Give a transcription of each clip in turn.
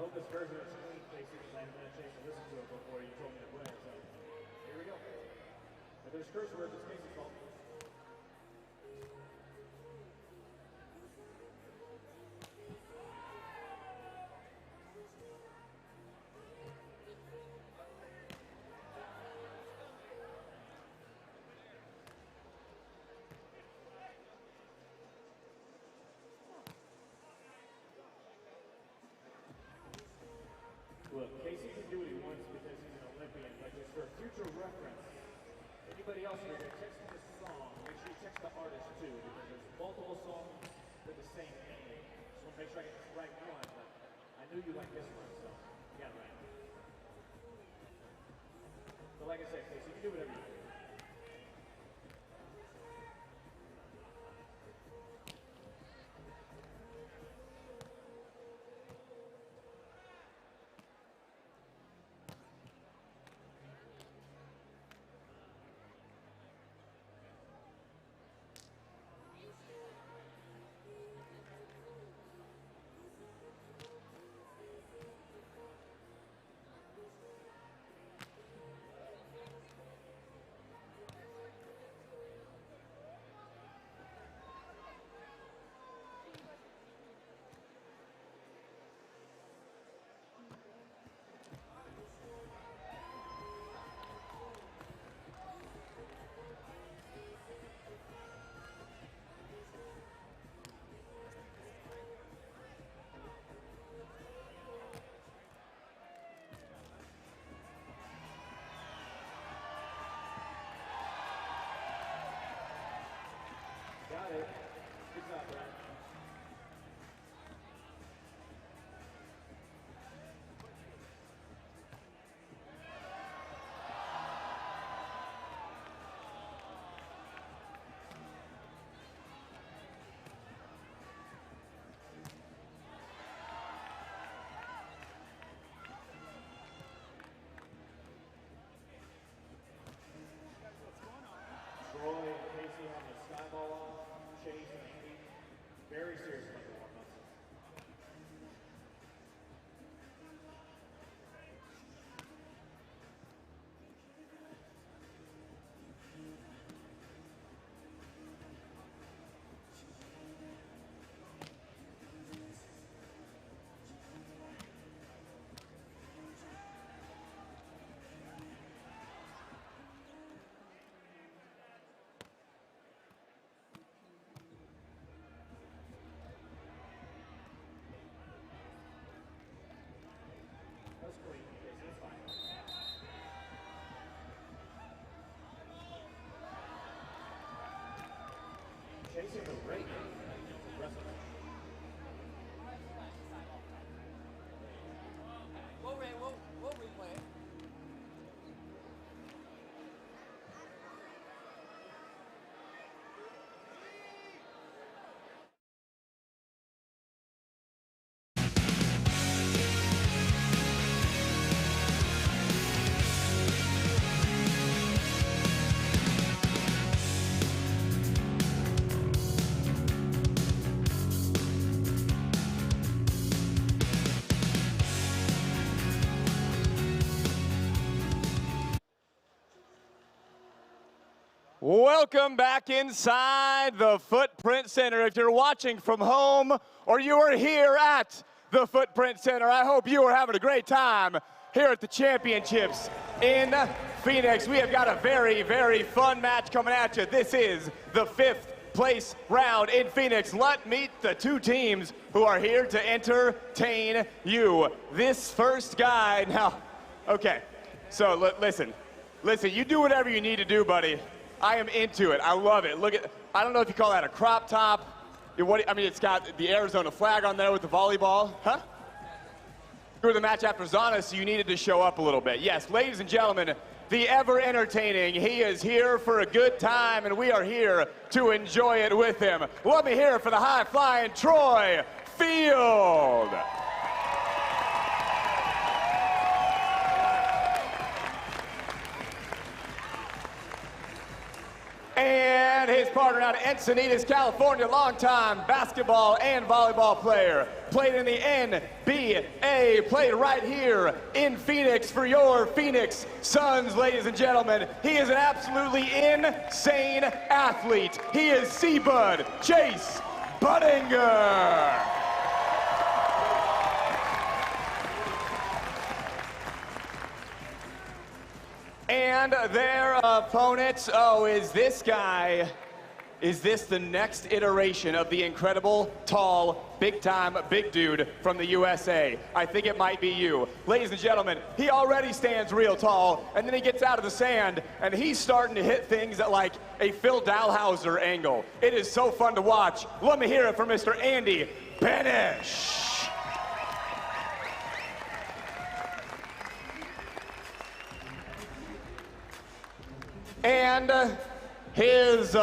love this version. It's clean, basically. I haven't had a chance to listen to it before you told me to play it. So here we go. If there's curse words, it's Casey's fault. Look, Casey can do what he wants because he's an Olympian, but just for future reference, anybody else who's texting this song, make sure you text the artist too, because there's multiple songs with the same name. Just want to make sure I get the right one, but I knew you liked this one, so you got it right. But like I said, Casey, you can do whatever you want. Got it. Good job, Brad. Troy and Casey on the sky ball off. Chase and Andy, very serious about the warm-ups. That's clean. That's fine. Chasing the rate. Impressive. We'll replay it. Welcome back inside the Footprint Center. If you're watching from home or you are here at the Footprint Center, I hope you are having a great time here at the championships in Phoenix. We have got a very, very fun match coming at you. This is the 5th place round in Phoenix. Let's meet the two teams who are here to entertain you. This first guy, now, okay, so listen, you do whatever you need to do, buddy. I am into it. I love it. Look at, I don't know if you call that a crop top. I mean, it's got the Arizona flag on there with the volleyball. Huh? You were the match after Zana, so you needed to show up a little bit. Yes, ladies and gentlemen, the ever entertaining. He is here for a good time, and we are here to enjoy it with him. Let me hear it for the high-flying Troy Field. And his his partner out of Encinitas, California, longtime basketball and volleyball player. Played in the NBA, played right here in Phoenix for your Phoenix Suns, ladies and gentlemen. He is an absolutely insane athlete. He is C-Bud Chase Budinger. And their opponent, oh, is this guy, is this the next iteration of the incredible, tall, big-time, big dude from the USA? I think it might be you. Ladies and gentlemen, he already stands real tall, and then he gets out of the sand, and he's starting to hit things at like a Phil Dalhouser angle. It is so fun to watch. Let me hear it for Mr. Andy Benesh. And his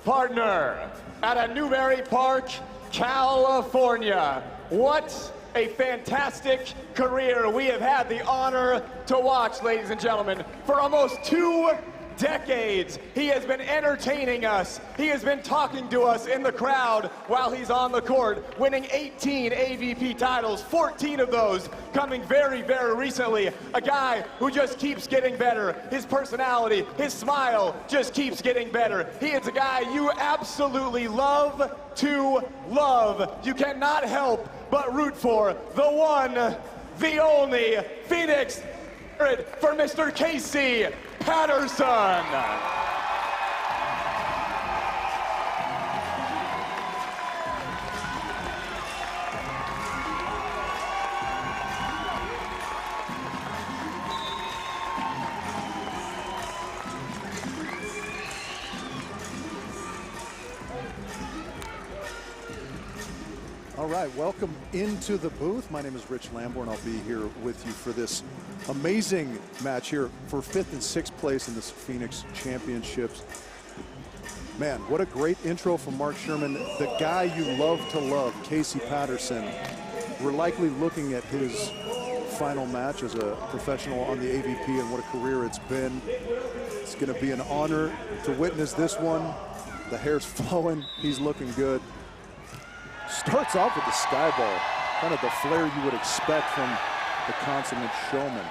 partner out of Newbury Park, California. What a fantastic career we have had the honor to watch, ladies and gentlemen. For almost 2 decades, he has been entertaining us. He has been talking to us in the crowd while he's on the court, winning 18 AVP titles, 14 of those coming very, very recently. A guy who just keeps getting better. His personality, his smile just keeps getting better. He is a guy you absolutely love to love. You cannot help but root for the one, the only Phoenix for Mr. Casey Patterson. All right, welcome into the booth. My name is Rich Lamborn. I'll be here with you for this amazing match here for 5th and 6th place in this Phoenix Championships. Man, what a great intro from Mark Sherman. The guy you love to love, Casey Patterson. We're likely looking at his final match as a professional on the AVP, and what a career it's been. It's going to be an honor to witness this one. The hair's flowing. He's looking good. Starts off with the sky ball, kind of the flair you would expect from the consummate showman.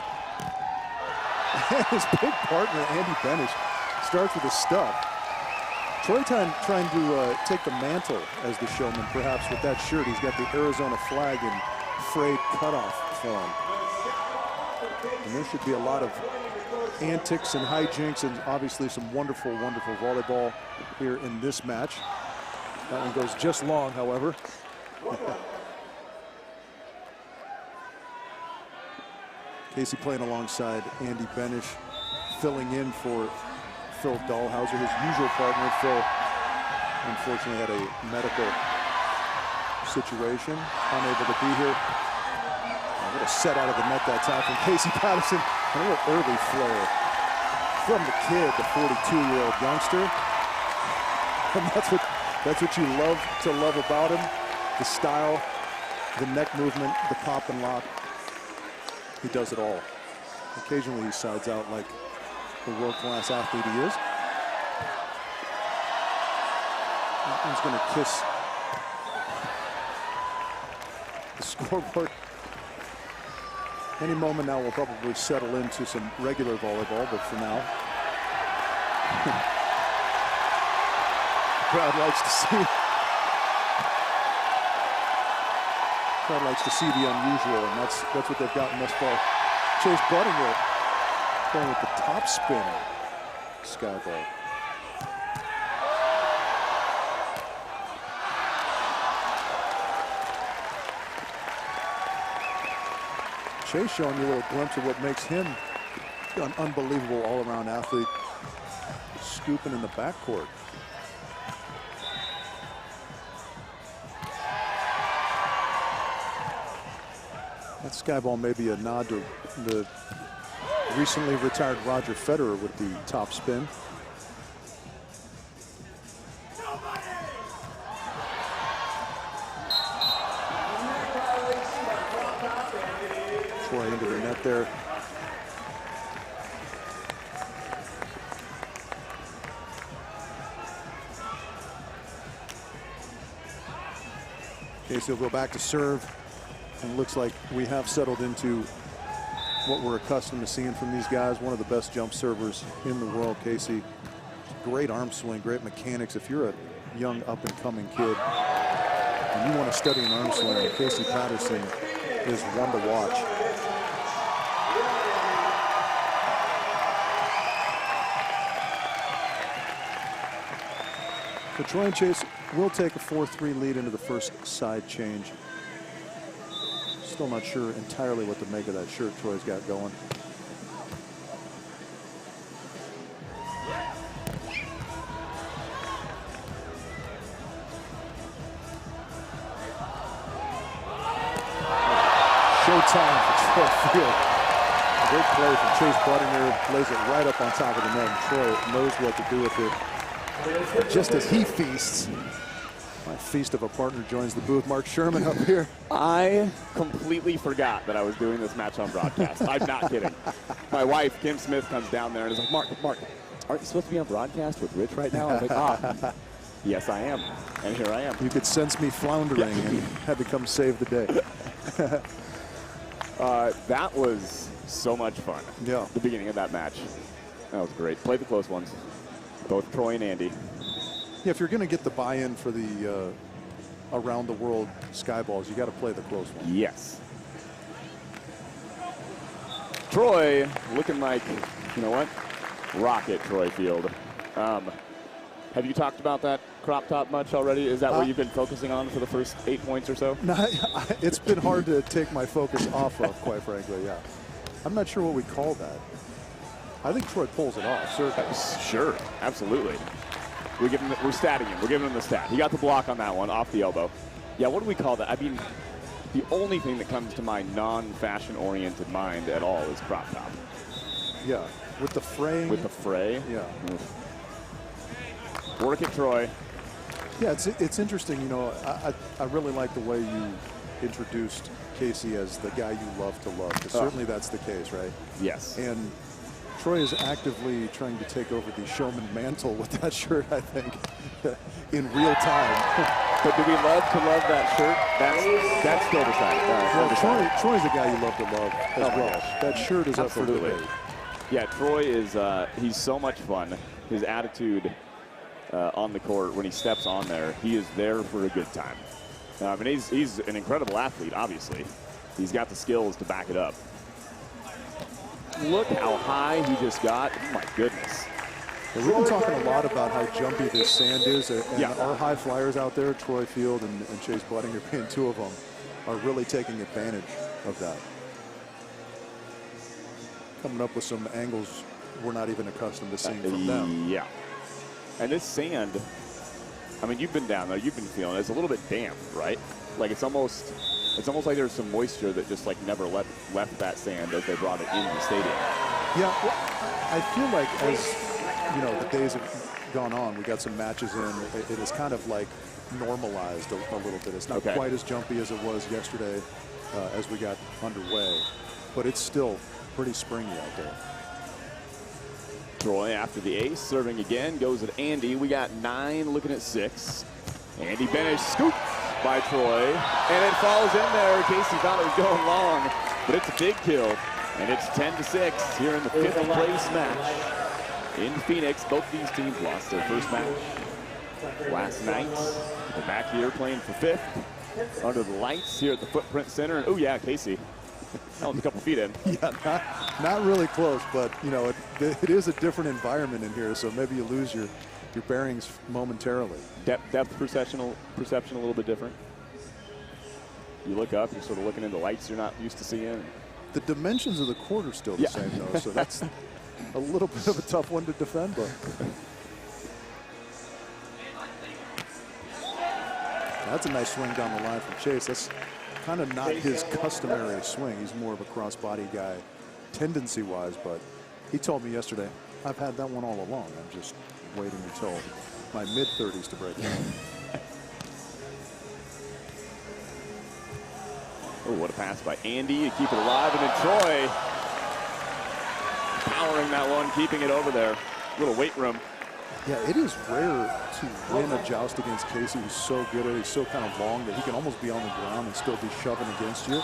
And his big partner, Andy Benesh, starts with the stuff. Troy trying to take the mantle as the showman, perhaps with that shirt. He's got the Arizona flag in frayed cutoff form. And there should be a lot of antics and hijinks and obviously some wonderful, wonderful volleyball here in this match. That one goes just long, however. Casey playing alongside Andy Benesh, filling in for Phil Dalhouser, his usual partner. Phil unfortunately had a medical situation, unable to be here. What a set out of the net that time from Casey Patterson. A little early flare from the kid, the 42-year-old youngster. And that's what you love to love about him. The style, the neck movement, the pop and lock. He does it all. Occasionally he sides out like the world-class athlete he is. He's going to kiss the scoreboard. Any moment now we'll probably settle into some regular volleyball, but for now. Crowd likes to see. Crowd likes to see the unusual, and that's what they've gotten thus far. Chase Budinger going with the top spin sky ball. Chase showing you a little glimpse of what makes him an unbelievable all-around athlete, scooping in the backcourt. That sky ball may be a nod to the recently retired Roger Federer with the top spin. Troy into the net there. Casey will go back to serve. And it looks like we have settled into what we're accustomed to seeing from these guys. One of the best jump servers in the world, Casey. Great arm swing, great mechanics. If you're a young up-and-coming kid and you want to study an arm swing, Casey Patterson is one to watch. So Troy and Chase will take a 4-3 lead into the first side change. Still not sure entirely what to make of that shirt Troy's got going. Showtime for Troy Field. Great play from Chase Budinger, lays it right up on top of the net, and Troy knows what to do with it. Just as he feasts, my feast of a partner joins the booth. Mark Sherman up here. I completely forgot that I was doing this match on broadcast. I'm not kidding. My wife, Kim Smith, comes down there and is like, Mark, aren't you supposed to be on broadcast with Rich right now? I'm like, yes, I am. And here I am. You could sense me floundering and had to come save the day. That was so much fun. Yeah. The beginning of that match. That was great. Play the close ones. Both Troy and Andy. Yeah, if you're going to get the buy-in for the around the world Skyballs, you got to play the close one. Yes. Troy looking like, you know what? Rocket Troy Field. Have you talked about that crop top much already? Is that what you've been focusing on for the first 8 points or so? No, it's been hard to take my focus off of, quite frankly, yeah. I'm not sure what we call that. I think Troy pulls it off, certainly. Sure, absolutely. We're statting him. We're giving him the stat. He got the block on that one, off the elbow. Yeah, what do we call that? I mean, the only thing that comes to my non-fashion-oriented mind at all is crop top. Yeah, with the fraying. With the fray? Yeah. Work it, Troy. Yeah, it's interesting. You know, I really like the way you introduced Casey as the guy you love to love, because certainly that's the case, right? Yes. And Troy is actively trying to take over the showman mantle with that shirt, I think, in real time. But do we love that shirt? That's still decided. Troy's the guy you love to love as well. That shirt is absolutely up for debate. Yeah, Troy is he's so much fun. His attitude on the court, when he steps on there, he is there for a good time. And he's an incredible athlete, obviously. He's got the skills to back it up. Look how high he just got. Oh, my goodness. Yeah, we've been talking a lot about how jumpy this sand is, and our high flyers out there, Troy Field and Chase Budinger, being two of them, are really taking advantage of that. Coming up with some angles we're not even accustomed to seeing from them. Yeah. And this sand, I mean, you've been down there, you've been feeling it. It's a little bit damp, right? Like it's almost like there's some moisture that just like never left that sand as they brought it into the stadium. Yeah, well, I feel like as you know the days have gone on, we got some matches in. It is kind of like normalized a little bit. It's not quite as jumpy as it was yesterday as we got underway, but it's still pretty springy out there. Troy, after the ace, serving again, goes at Andy. We got 9, looking at 6. Andy Benesh scooped by Troy, and it falls in there. Casey thought it was going long, but it's a big kill, and it's 10-6 here in the 5th place match in Phoenix. Both these teams lost their first match last night. They're back here playing for 5th under the lights here at the Footprint Center. And oh yeah, Casey. That was a couple feet in. Yeah, not really close, but you know, it is a different environment in here, so maybe you lose your bearings momentarily. Depth perception a little bit different. You look up, you're sort of looking into lights you're not used to seeing. The dimensions of the court are still the same, though, so that's a little bit of a tough one to defend, but. That's a nice swing down the line from Chase. That's kind of not his customary swing. He's more of a cross-body guy tendency-wise, but he told me yesterday, I've had that one all along. I'm just waiting until my mid-30s to break it. Oh, what a pass by Andy to keep it alive, and then Troy powering that one, keeping it over there. Little weight room. Yeah, it is rare to win a joust against Casey, who's so good at it. He's so kind of long that he can almost be on the ground and still be shoving against you.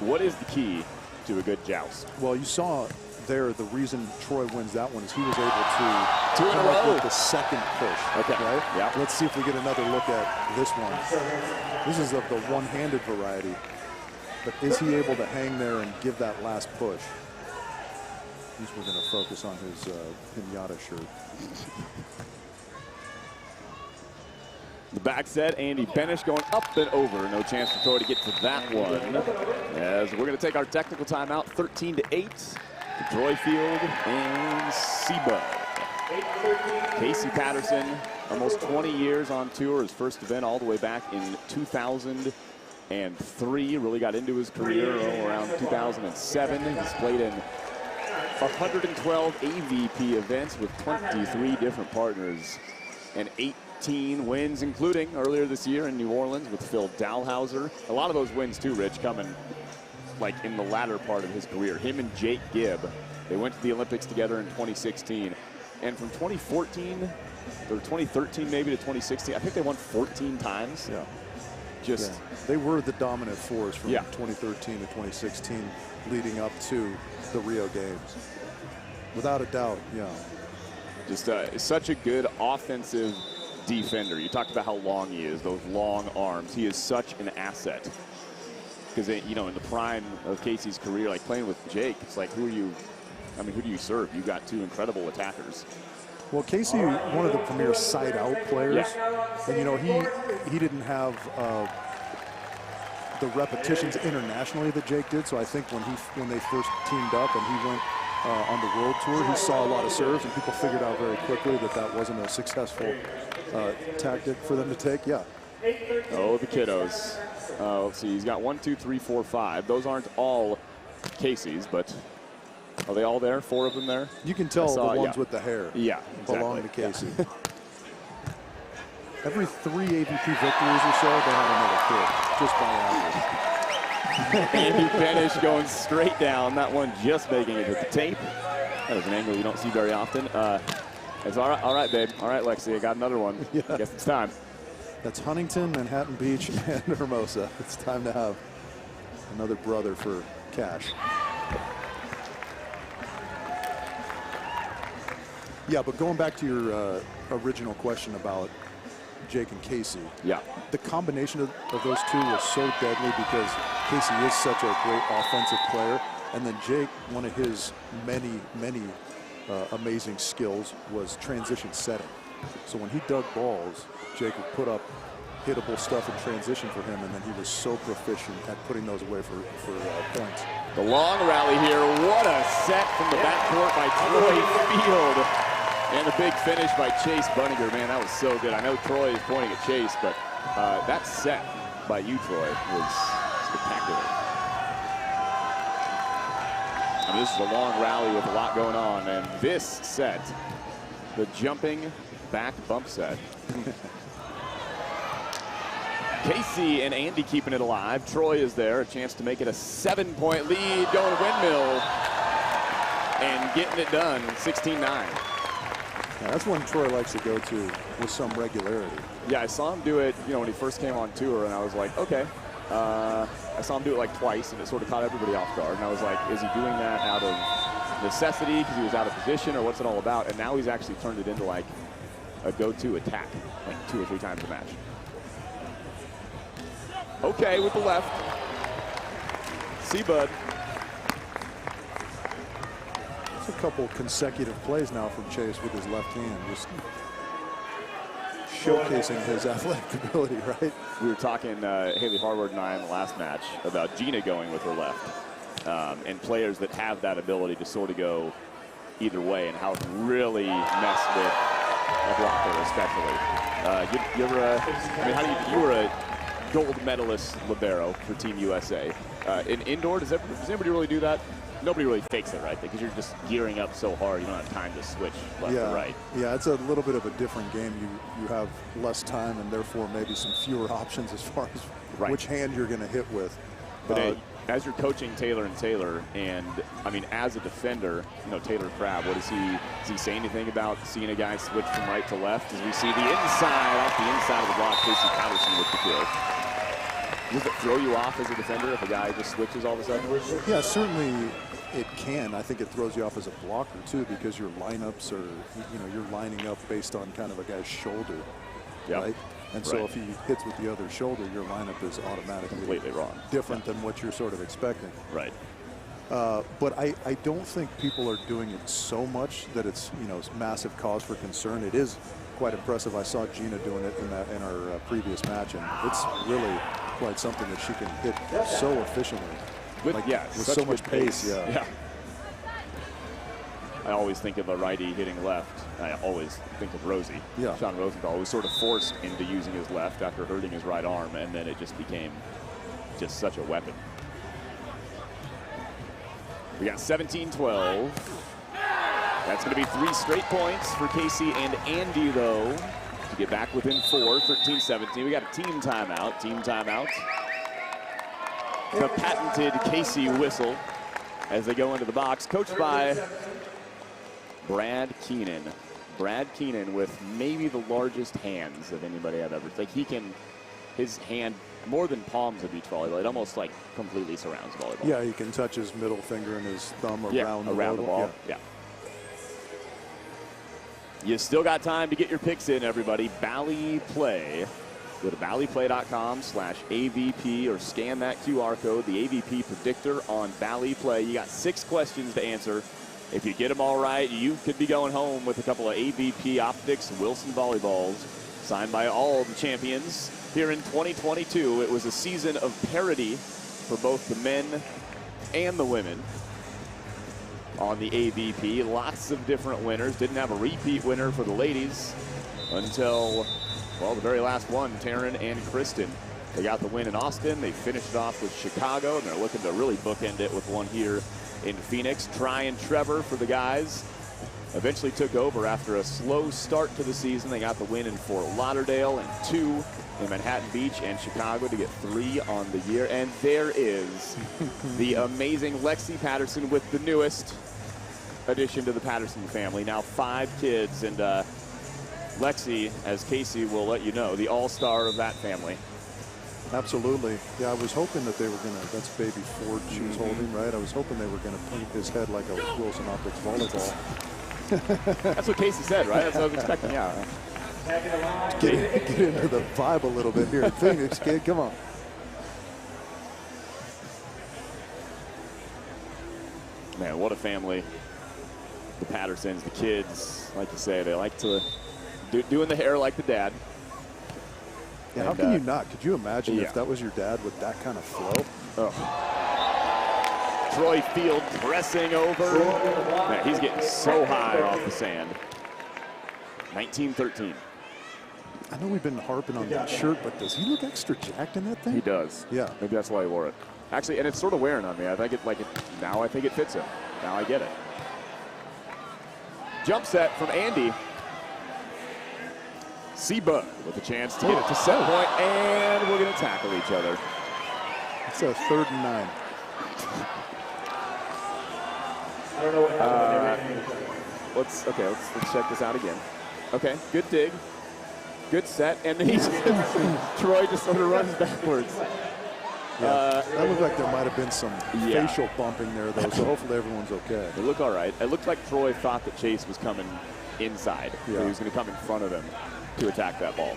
What is the key to a good joust? Well, you saw there the reason Troy wins that one is he was able to Two in a come up row with the second push. Okay. Right? Yeah. Let's see if we get another look at this one. This is of the one-handed variety. But is he able to hang there and give that last push? At least we're going to focus on his pinata shirt. The back set, Andy Benesh going up and over. No chance for Troy to get to that one. As we're going to take our technical timeout, 13-8. Troy Field and Seba. Casey Patterson, almost 20 years on tour. His first event all the way back in 2003. Really got into his career around 2007. He's played in 112 AVP events with 23 different partners and 18 wins, including earlier this year in New Orleans with Phil Dalhouser. A lot of those wins too, Rich, coming like in the latter part of his career. Him and Jake Gibb, they went to the Olympics together in 2016. And from 2014 or 2013 maybe to 2016, I think they won 14 times. Yeah. Just they were the dominant force from Yeah. 2013 to 2016 leading up to the Rio Games. Without a doubt, yeah. just such a good offensive defender. You talked about how long he is, those long arms. He is such an asset. Because, you know, in the prime of Casey's career, like playing with Jake, it's like, who do you serve? You got two incredible attackers. Well, Casey, one of the premier side-out players, Yeah. and you know he didn't have the repetitions internationally that Jake did. So I think when they first teamed up and he went on the world tour, he saw a lot of serves, and people figured out very quickly that that wasn't a successful tactic for them to take. Yeah. Oh, the kiddos. Let's see, he's got 1, 2, 3, 4, 5. Those aren't all Casey's, but are they all there? 4 of them there? You can tell saw, the ones yeah. with the hair exactly. belong to Casey. Every 3 AVP victories or so, they had another kid, just by average. Andy Benesh going straight down. That one just making it hit the tape. That is an angle you don't see very often. It's all right, babe. All right, Lexi, I got another one. Yeah. I guess it's time. That's Huntington, Manhattan Beach, and Hermosa. It's time to have another brother for Cash. Yeah, but going back to your original question about Jake and Casey. Yeah. The combination of those two was so deadly because Casey is such a great offensive player. And then Jake, one of his many amazing skills was transition setting. So when he dug balls, Jake would put up hittable stuff in transition for him, and then he was so proficient at putting those away for points. The long rally here. What a set from the backcourt by Troy Field. And a big finish by Chase Budinger. Man, that was so good. I know Troy is pointing at Chase, but that set by you, Troy, was spectacular. I mean, this is a long rally with a lot going on, and this set, the jumping back bump set. Casey and Andy keeping it alive. Troy is there, a chance to make it a 7-point lead, going windmill, and getting it done, 16-9. Yeah, that's one Troy likes to go to with some regularity. Yeah, I saw him do it, you know, when he first came on tour, and I was like, okay. I saw him do it like twice, and it sort of caught everybody off guard. And I was like, is he doing that out of necessity because he was out of position, or what's it all about? And now he's actually turned it into like a go-to attack, like 2 or 3 times a match. Okay, with the left. Bud. It's a couple consecutive plays now from Chase with his left hand, just showcasing his athletic ability, right? We were talking, Haley Harvard and I in the last match, about Gina going with her left. And players that have that ability to sort of go either way, and how it can really mess with a blocker, especially. You were a gold medalist libero for Team USA. In indoor, does anybody really do that? Nobody really fakes it, right? Because you're just gearing up so hard, you don't have time to switch left to right. Yeah, it's a little bit of a different game. You have less time and therefore maybe some fewer options as far as which hand you're going to hit with. But as you're coaching Taylor and Taylor, and I mean, as a defender, you know, Taylor Crabb, does he say anything about seeing a guy switch from right to left? As we see the inside, off the inside of the block, Casey Patterson with the kill. Does it throw you off as a defender if a guy just switches all of a sudden? Yeah, certainly it can. I think it throws you off as a blocker too, because your lineups are, you know, you're lining up based on kind of a guy's shoulder, right? And so if he hits with the other shoulder, your lineup is automatically completely wrong, different than what you're sort of expecting. Right. But I don't think people are doing it so much that it's, you know, massive cause for concern. It is quite impressive. I saw Gina doing it in our previous match, and it's really quite something that she can hit so efficiently. With so much pace. Yeah. I always think of a righty hitting left. I always think of Rosie. Yeah. Sean Rosenthal was sort of forced into using his left after hurting his right arm, and then it just became just such a weapon. We got 17-12. That's going to be 3 straight points for Casey and Andy, though, to get back within 4, 13-17. We got a team timeout. Team timeout. The patented Casey whistle as they go into the box, coached by Brad Keenan. Brad Keenan with maybe the largest hands of anybody I've ever. Like, he can, his hand, more than palms of beach volleyball, it almost like completely surrounds volleyball. Yeah, he can touch his middle finger and his thumb around the ball. Yeah. You still got time to get your picks in, everybody. Bally Play. Go to ballyplay.com/AVP or scan that QR code, the AVP predictor on Bally Play. You got 6 questions to answer. If you get them all right, you could be going home with a couple of AVP Optics Wilson volleyballs signed by all the champions here in 2022. It was a season of parity for both the men and the women on the AVP. Lots of different winners. Didn't have a repeat winner for the ladies until, well, the very last one, Taryn and Kristen. They got the win in Austin. They finished it off with Chicago, and they're looking to really bookend it with one here in Phoenix. Try and Trevor for the guys eventually took over after a slow start to the season. They got the win in Fort Lauderdale and 2 in Manhattan Beach and Chicago to get 3 on the year. And there is the amazing Lexi Patterson with the newest addition to the Patterson family. Now 5 kids, and Lexi, as Casey will let you know, the all-star of that family. Absolutely. Yeah, I was hoping that they were going to, that's baby Ford she was holding, right? I was hoping they were going to paint his head like a Wilson Optics volleyball. That's what Casey said, right? That's what I was expecting, yeah. Get into the vibe a little bit here. Phoenix, kid, come on. Man, what a family. The Pattersons, the kids, like you say, they like to doing the hair like the dad. Yeah, how can you not? Could you imagine if that was your dad with that kind of flow? Oh. Troy Field pressing over. Man, he's getting so high off the sand. 19-13. I know we've been harping on that shirt, but does he look extra jacked in that thing? He does. Yeah. Maybe that's why he wore it. Actually, and it's sort of wearing on me. I think now I think it fits him. Now I get it. Jump set from Andy. Seabud with a chance to get it to set point, and we're going to tackle each other. It's a 3rd and 9. I don't know what happened. Let's check this out again. Okay, good dig, good set, and he's Troy just sort of runs backwards. Yeah, that looked like there might have been some facial bumping there, though, so hopefully everyone's okay. They look all right. It looked like Troy thought that Chase was coming inside. So he was going to come in front of him to attack that ball.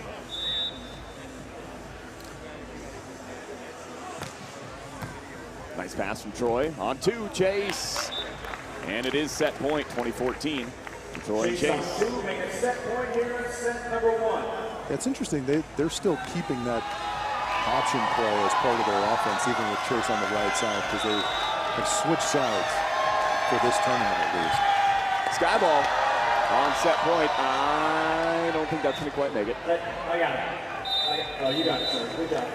Nice pass from Troy. On 2, Chase. And it is set point, 2014. Troy and Chase. Make a set point here in set number 1. It's interesting. They're still keeping that option play as part of their offense, even with Chase on the right side, because they have switched sides for this tournament at least. Sky ball on set point. I don't think that's going to quite make it. I got it. Oh, you got it, sir. Good job.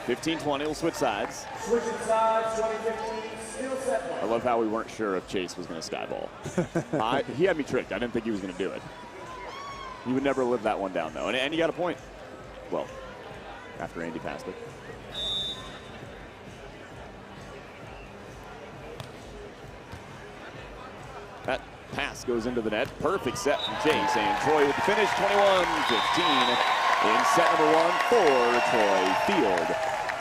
15-20, we'll switch sides. Switching sides, 2015, still set point. I love how we weren't sure if Chase was going to sky ball. He had me tricked. I didn't think he was going to do it. He would never live that one down, though. And you got a point. Well, after Andy passed it. Pass goes into the net. Perfect set from Chase. And Troy with the finish, 21-15 in set number 1 for Troy Field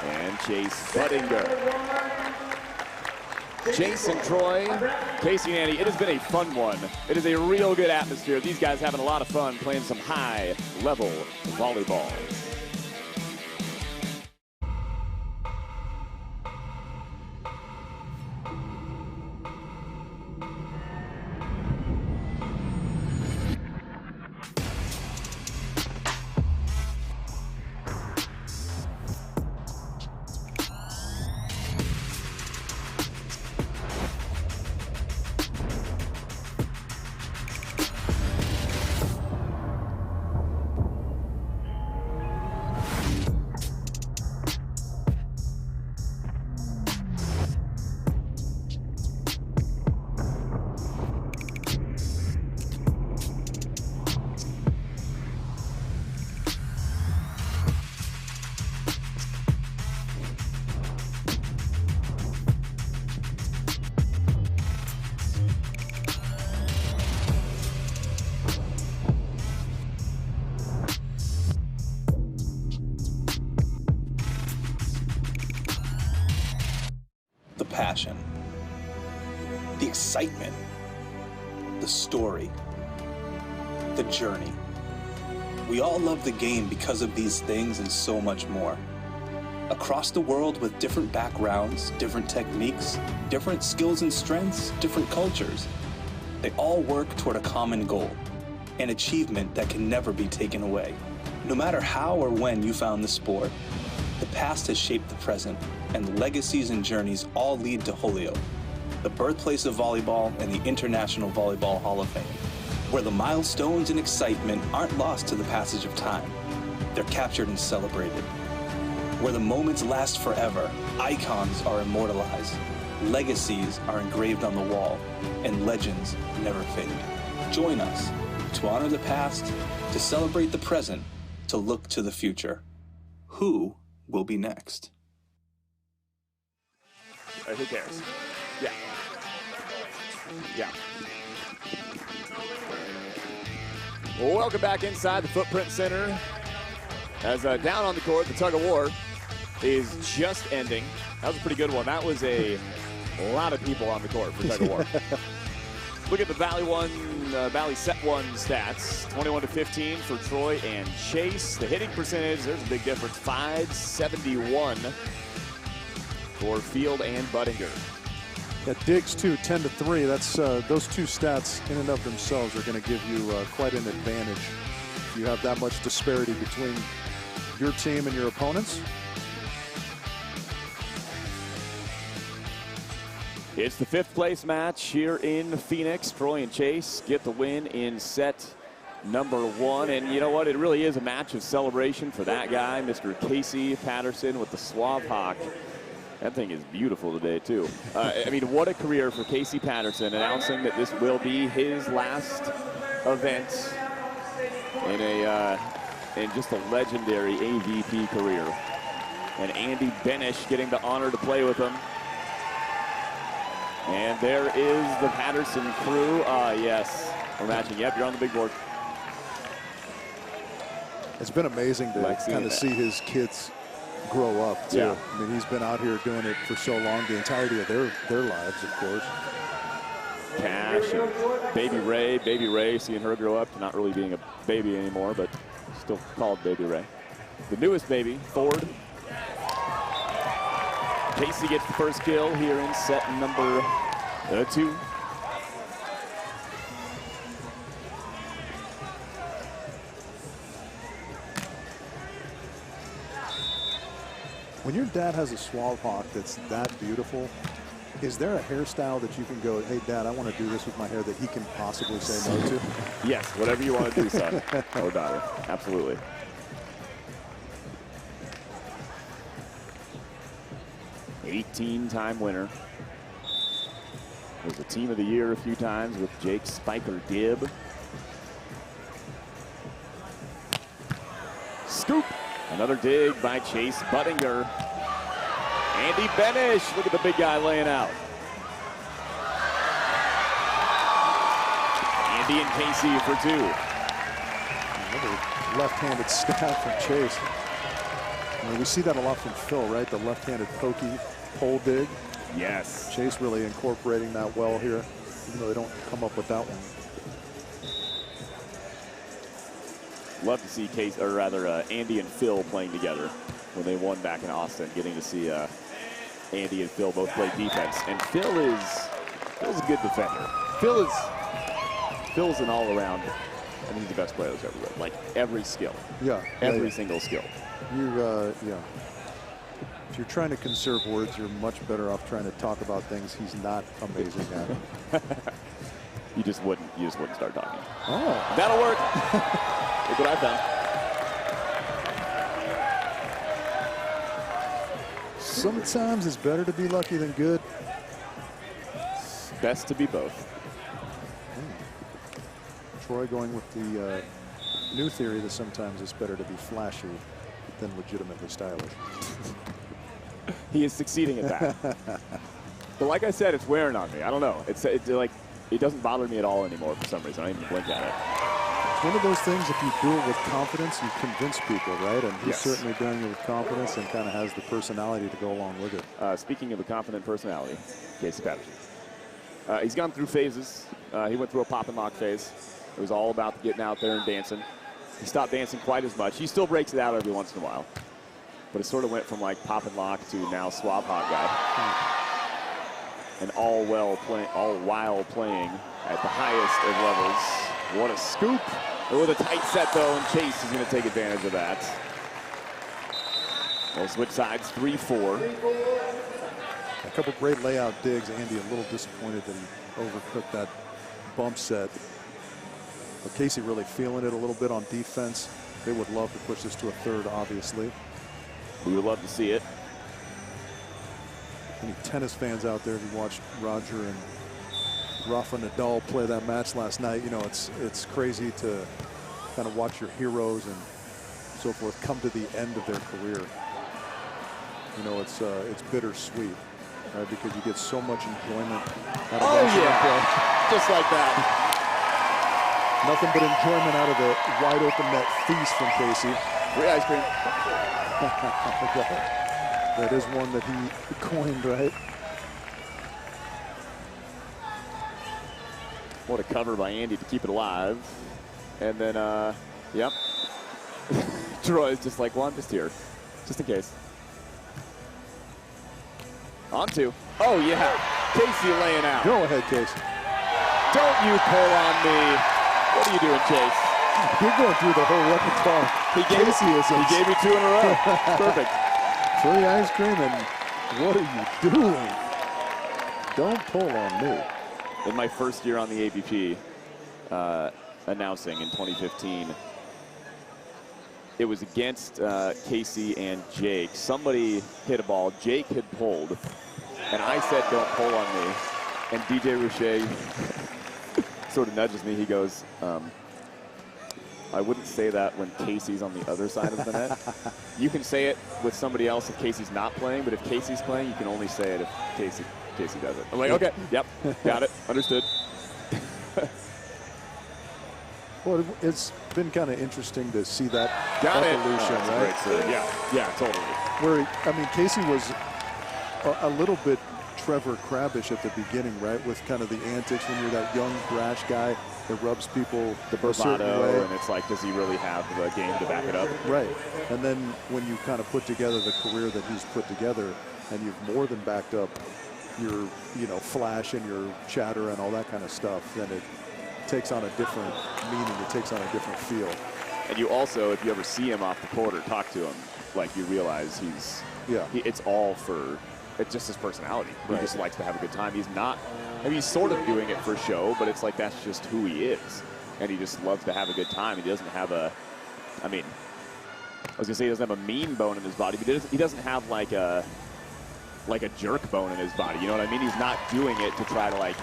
and Chase Budinger. Chase and Troy, Casey and Andy, it has been a fun one. It is a real good atmosphere. These guys having a lot of fun playing some high-level volleyball. The passion, the excitement, the story, the journey. We all love the game because of these things and so much more. Across the world with different backgrounds, different techniques, different skills and strengths, different cultures, they all work toward a common goal, an achievement that can never be taken away. No matter how or when you found the sport, the past has shaped the present, and the legacies and journeys all lead to Holyoke, the birthplace of volleyball and the International Volleyball Hall of Fame, where the milestones and excitement aren't lost to the passage of time. They're captured and celebrated. Where the moments last forever, icons are immortalized, legacies are engraved on the wall, and legends never fade. Join us to honor the past, to celebrate the present, to look to the future. Who will be next? Who cares? Yeah. Yeah. Well, welcome back inside the Footprint Center. As down on the court, the tug of war is just ending. That was a pretty good one. That was a lot of people on the court for tug of war. Look at the Valley set one stats. 21-15 for Troy and Chase. The hitting percentage, there's a big difference. 571 for Field and Budinger. Yeah, Diggs too, 10-3. That's those two stats in and of themselves are going to give you quite an advantage. You have that much disparity between your team and your opponents. It's the 5th place match here in Phoenix. Troy and Chase get the win in set number 1. And you know what? It really is a match of celebration for that guy, Mr. Casey Patterson with the Suave Hawk. That thing is beautiful today, too. I mean, what a career for Casey Patterson, announcing that this will be his last event in just a legendary AVP career. And Andy Benesh getting the honor to play with him. And there is the Patterson crew. Yes, we're matching. Yep, you're on the big board. It's been amazing to kind of see his kids grow up, too. Yeah. I mean, he's been out here doing it for so long, the entirety of their lives, of course. Cash and Baby Ray, seeing her grow up to not really being a baby anymore, but still called Baby Ray. The newest baby, Ford. Casey gets the first kill here in set number 2. When your dad has a Suave Hawk that's that beautiful, is there a hairstyle that you can go, hey, Dad, I want to do this with my hair, that he can possibly say no to? Yes, whatever you want to do, son or daughter. Absolutely. '18-time winner. Was the team of the year a few times with Jake Spiker Gibb. Scoop. Another dig by Chase Budinger. Andy Benesh. Look at the big guy laying out. Andy and Casey for 2. Another left-handed stab from Chase. We see that a lot from Phil, right? The left-handed pokey pole dig. Yes. Chase really incorporating that well here, even though they don't come up with that one. Love to see Andy and Phil playing together when they won back in Austin. Getting to see Andy and Phil both play defense, and Phil's a good defender. Phil's an all-around. I think he's the best player that's ever lived. Like every skill. Yeah. Every single skill. Yeah. If you're trying to conserve words, you're much better off trying to talk about things he's not amazing at. You just wouldn't start talking. Oh. That'll work. Look what I found. Sometimes it's better to be lucky than good. Best to be both. Troy going with the new theory that sometimes it's better to be flashy than legitimately stylish. He is succeeding at that. But like I said, it's wearing on me. I don't know. It's like it doesn't bother me at all anymore for some reason. I don't even blink at it. It's one of those things, if you do it with confidence, you convince people, right? And he's Yes. certainly doing it with confidence and kind of has the personality to go along with it. Speaking of a confident personality, Casey Patterson. He's gone through phases. He went through a pop and lock phase. It was all about getting out there and dancing. He stopped dancing quite as much. He still breaks it out every once in a while. But it sort of went from like pop and lock to now swab hop guy. And all while playing at the highest of levels. What a scoop. With a tight set though, and Chase is going to take advantage of that. We'll switch sides, 3-4. A couple great layout digs. Andy a little disappointed that he overcooked that bump set. But Casey really feeling it a little bit on defense. They would love to push this to a third, obviously. We would love to see it. Any tennis fans out there who watched Roger and Rafa Nadal play that match last night, you know, it's crazy to kind of watch your heroes and so forth come to the end of their career. You know, it's bittersweet, right? Because you get so much enjoyment out of watching them play. Just like that. Nothing but enjoyment out of the wide open net feast from Casey. Free ice cream. That is one that he coined, right? What a cover by Andy to keep it alive. And then, yep. Troy's just like, well, I'm just here, just in case. On to. Oh, yeah. Casey laying out. Go ahead, Casey. Don't you pull on me. What are you doing, Chase? You're going through the whole repertoire. He gave me 2 in a row. Perfect. Free ice cream, and what are you doing? Don't pull on me. In my first year on the AVP, announcing in 2015, it was against Casey and Jake. Somebody hit a ball. Jake had pulled, and I said, "Don't pull on me." And DJ Rouchet sort of nudges me. He goes, I wouldn't say that when Casey's on the other side of the net. You can say it with somebody else if Casey's not playing, but if Casey's playing, you can only say it if Casey does it. I'm like, okay, yep, got it, understood. Well, it's been kind of interesting to see that Got evolution, it. right? Yeah, totally. Where, I mean, Casey was a little bit Trevor Crabbish at the beginning, right? With kind of the antics when you're that young, brash guy that rubs people a certain way. And it's like, does he really have the game to back it up? Right. And then when you kind of put together the career that he's put together, and you've more than backed up your, you know, flash and your chatter and all that kind of stuff, then it takes on a different meaning. It takes on a different feel. And you also, if you ever see him off the court or talk to him, like you realize it's all for, it's just his personality. Right. He just likes to have a good time. He's not, I mean, he's sort of doing it for show, but it's like that's just who he is. And he just loves to have a good time. He doesn't have a, I mean, I was gonna say he doesn't have a mean bone in his body, but he doesn't have like a jerk bone in his body. You know what I mean? He's not doing it to try to like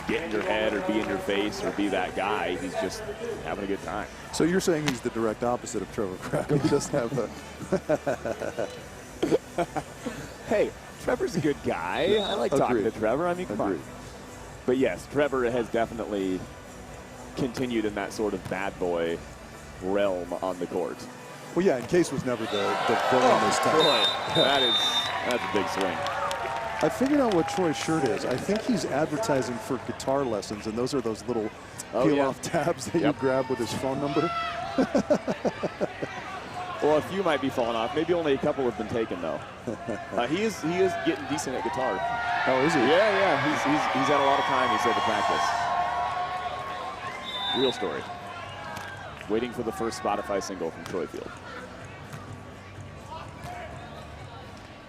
get in your head or be in your face or be that guy. He's just having a good time. So you're saying he's the direct opposite of Trevor Crabbe. He doesn't have a... Hey, Trevor's a good guy. I like talking to Trevor. I mean, come on. But yes, Trevor has definitely continued in that sort of bad boy realm on the court. Well, yeah, and Case was never the villain this time. Boy, that's a big swing. I figured out what Troy's shirt is. I think he's advertising for guitar lessons, and those are those little peel-off tabs that you grab with his phone number. Well, a few might be falling off. Maybe only a couple have been taken, though. He is getting decent at guitar. Oh, is he? Yeah. He's had a lot of time, he said, to practice. Real story. Waiting for the first Spotify single from Troy Field.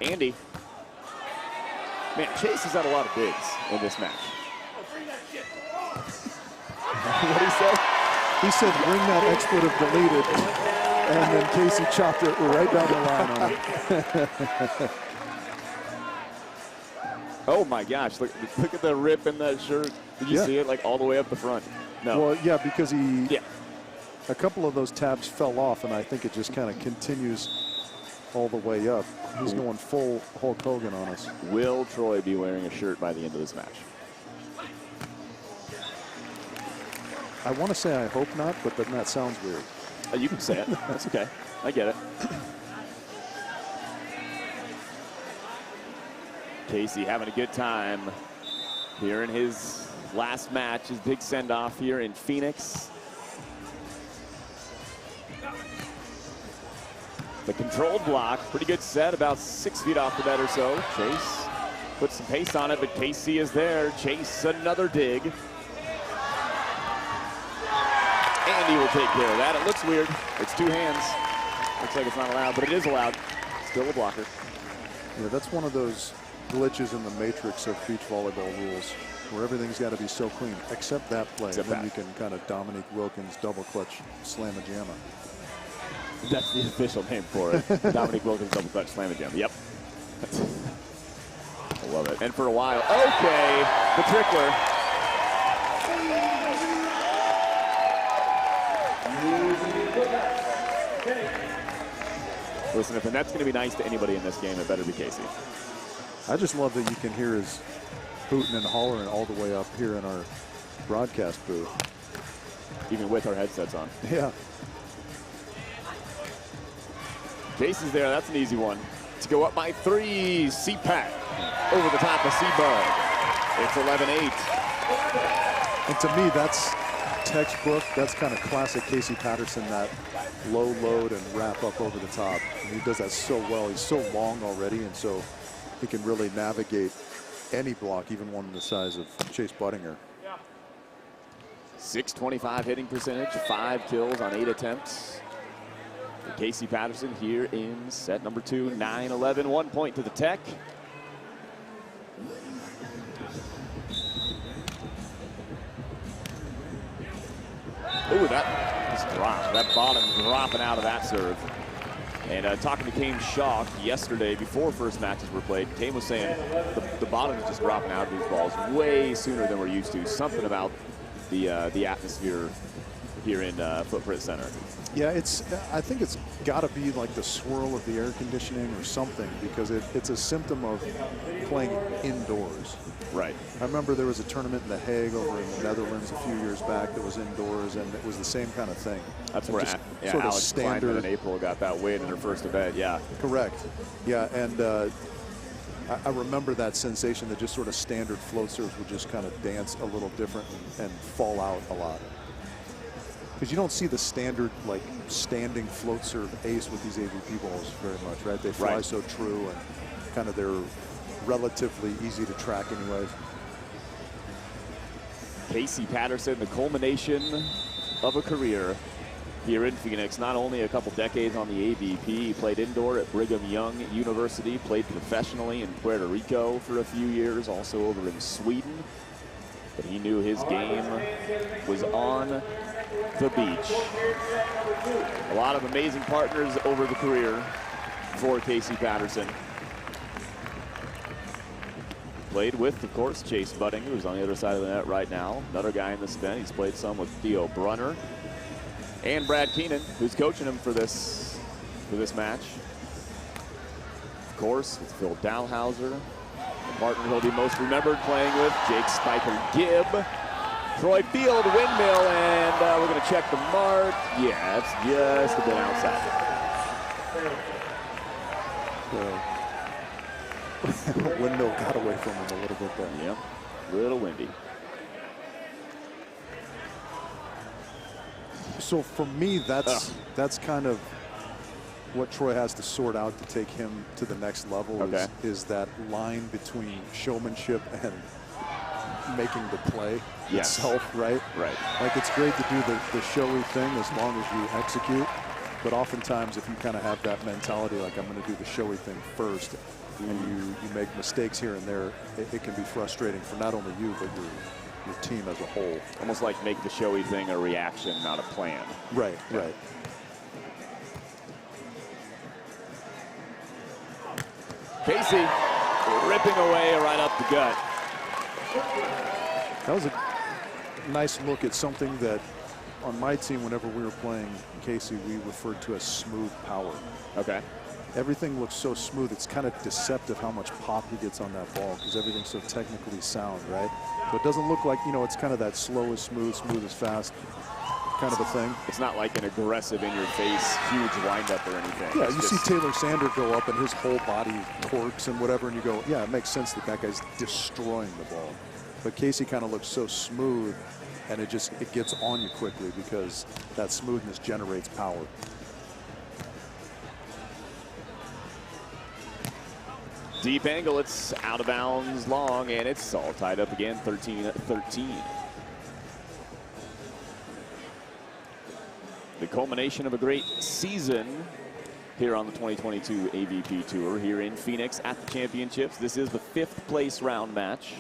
Andy. Man, Chase has had a lot of bigs in this match. What he said? He said, bring that expletive deleted. And then Casey chopped it right down the line on him. Oh my gosh, look at the rip in that shirt. Did you see it like all the way up the front? No. Well, yeah, because a couple of those tabs fell off, and I think it just kind of continues all the way up. He's going full Hulk Hogan on us. Will Troy be wearing a shirt by the end of this match? I want to say I hope not, but then that sounds weird. You can say it. That's okay. I get it. Casey having a good time here in his last match, his big send-off here in Phoenix. The controlled block, pretty good set, about 6 feet off the net or so. Chase puts some pace on it, but Casey is there. Chase, another dig. Andy will take care of that. It looks weird. It's two hands. Looks like it's not allowed, but it is allowed. Still a blocker. Yeah, that's one of those glitches in the matrix of beach volleyball rules where everything's got to be so clean, except that play. Except and then that. you can kind of Dominique Wilkins double clutch slam-a-jamma. That's the official name for it. Dominique Wilkins double clutch slam-a-jam. Yep. I love it. And for a while, okay, the trickler. Listen, if the net's going to be nice to anybody in this game, it better be Casey. I just love that you can hear his hooting and hollering all the way up here in our broadcast booth. Even with our headsets on. Yeah. Casey's there. That's an easy one. To go up by 3. C-Pack over the top of C-Bud. It's 11-8. And to me, that's textbook. That's kind of classic Casey Patterson, that low load and wrap up over the top. And he does that so well. He's so long already, and so he can really navigate any block, even one the size of Chase Budinger. 625 hitting percentage, 5 kills on 8 attempts. For Casey Patterson here in set number 2, 9-11, 1 point to the Tech. Ooh, that just dropped. That bottom dropping out of that serve. And talking to Kane Shaw yesterday before first matches were played, Kane was saying the bottom is just dropping out of these balls way sooner than we're used to. Something about the atmosphere here in Footprint Center. Yeah, I think it's got to be like the swirl of the air conditioning or something, because it's a symptom of playing indoors. Right. I remember there was a tournament in The Hague over in the Netherlands a few years back that was indoors, and it was the same kind of thing. That's where sort Alex of standard. Kleinman in April got that win in her first event, yeah. Correct. Yeah, and I remember that sensation that just sort of standard float serves would just kind of dance a little different and fall out a lot. Because you don't see the standard, like, standing float serve ace with these AVP balls very much, right? They fly so true, and kind of they're relatively easy to track anyways. Casey Patterson, the culmination of a career here in Phoenix. Not only a couple decades on the AVP, he played indoor at Brigham Young University, played professionally in Puerto Rico for a few years, also over in Sweden. But he knew his game was on the beach. A lot of amazing partners over the career for Casey Patterson. Played with, of course, Chase Budinger, who's on the other side of the net right now. Another guy in the spin. He's played some with Theo Brunner and Brad Keenan, who's coaching him for this match. Of course, with Phil Dalhauser, the partner he'll be most remembered playing with, Jake Spiker Gibb. Troy Field windmill, and we're going to check the mark. Yeah, it's just a bit outside. Windmill got away from him a little bit there. Yep, a little windy. So for me, that's kind of what Troy has to sort out to take him to the next level. Okay. Is that line between showmanship and making the play itself, right? Right. Like, it's great to do the showy thing as long as you execute, but oftentimes if you kind of have that mentality, like, I'm going to do the showy thing first, and you make mistakes here and there, it can be frustrating for not only you, but your team as a whole. Almost like make the showy thing a reaction, not a plan. Right, right. Casey ripping away right up the gut. That was a nice look at something that on my team, whenever we were playing Casey, we referred to as smooth power. Okay. Everything looks so smooth. It's kind of deceptive how much pop he gets on that ball because everything's so technically sound, right? So it doesn't look like, you know, it's kind of that slow is smooth, smooth is fast kind of a thing. It's not like an aggressive in-your-face, huge windup or anything. Yeah, it's you just see Taylor Sander go up and his whole body torques and whatever, and you go, yeah, it makes sense that that guy's destroying the ball. But Casey kind of looks so smooth, and it gets on you quickly because that smoothness generates power. deep angle. It's out of bounds long, and it's all tied up again, 13-13. The culmination of a great season here on the 2022 AVP Tour here in Phoenix at the championships. This is the 5th place round match.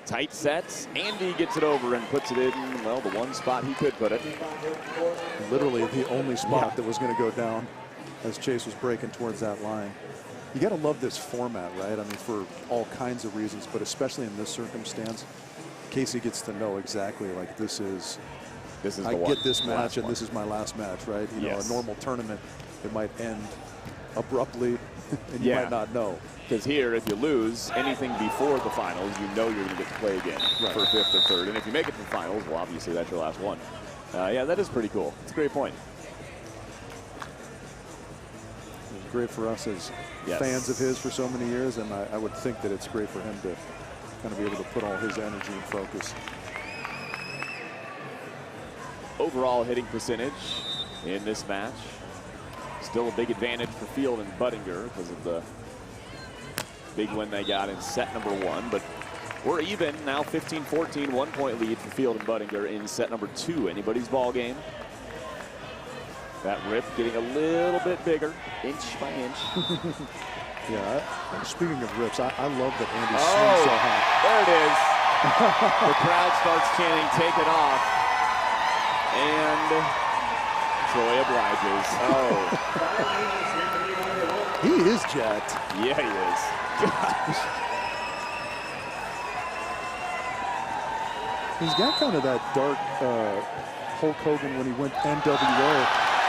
Tight sets. Andy gets it over and puts it in, well, the one spot he could put it. Literally the only spot that was going to go down as Chase was breaking towards that line. You got to love this format, right? I mean, for all kinds of reasons, but especially in this circumstance, Casey gets to know exactly, like, this is I get this match and this is my last match, right? You know, a normal tournament, it might end abruptly and you might not know. Because here, if you lose anything before the finals, you know you're going to get to play again for 5th or 3rd. And if you make it to the finals, well, obviously that's your last one. Yeah, that is pretty cool. It's a great point. It was great for us as fans of his for so many years, and I would think that it's great for him to kind of be able to put all his energy and focus. Overall hitting percentage in this match. Still a big advantage for Field and Budinger because of the big win they got in set number 1. But we're even now, 15-14, 1-point lead for Field and Budinger in set number 2. Anybody's ball game. That rip getting a little bit bigger, inch by inch. Yeah, speaking of rips, I love that Andy swings so high. There it is. The crowd starts chanting, "Take it off." And Troy obliges. He is jacked. Yeah, he is. Gosh. He's got kind of that dark Hulk Hogan when he went NWO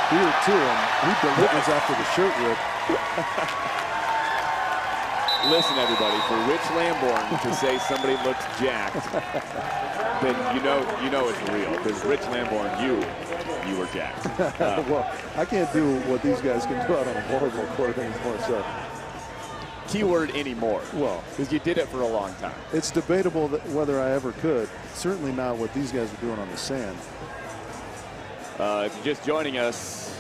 here too, and he delivers after the shirt rip. Listen, everybody, for Rich Lamborn to say somebody looks jacked, then you know it's real. Because Rich Lamborn, you were jacked. Well, I can't do what these guys can do out on a volleyball court anymore. So, keyword anymore. Well, because you did it for a long time. It's debatable that whether I ever could. Certainly not what these guys are doing on the sand. If you're just joining us,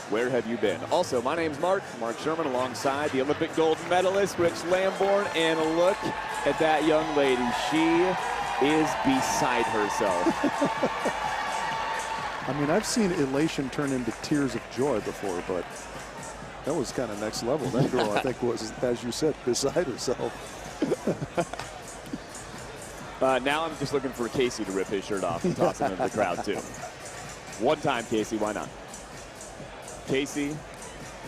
where have you been? Also, my name's Mark Sherman, alongside the Olympic gold medalist, Rich Lamborn. And look at that young lady. She is beside herself. I mean, I've seen elation turn into tears of joy before, but that was kind of next level. That girl, I think, was, as you said, beside herself. Now I'm just looking for Casey to rip his shirt off and toss him into the crowd, too. One time, Casey, why not? Casey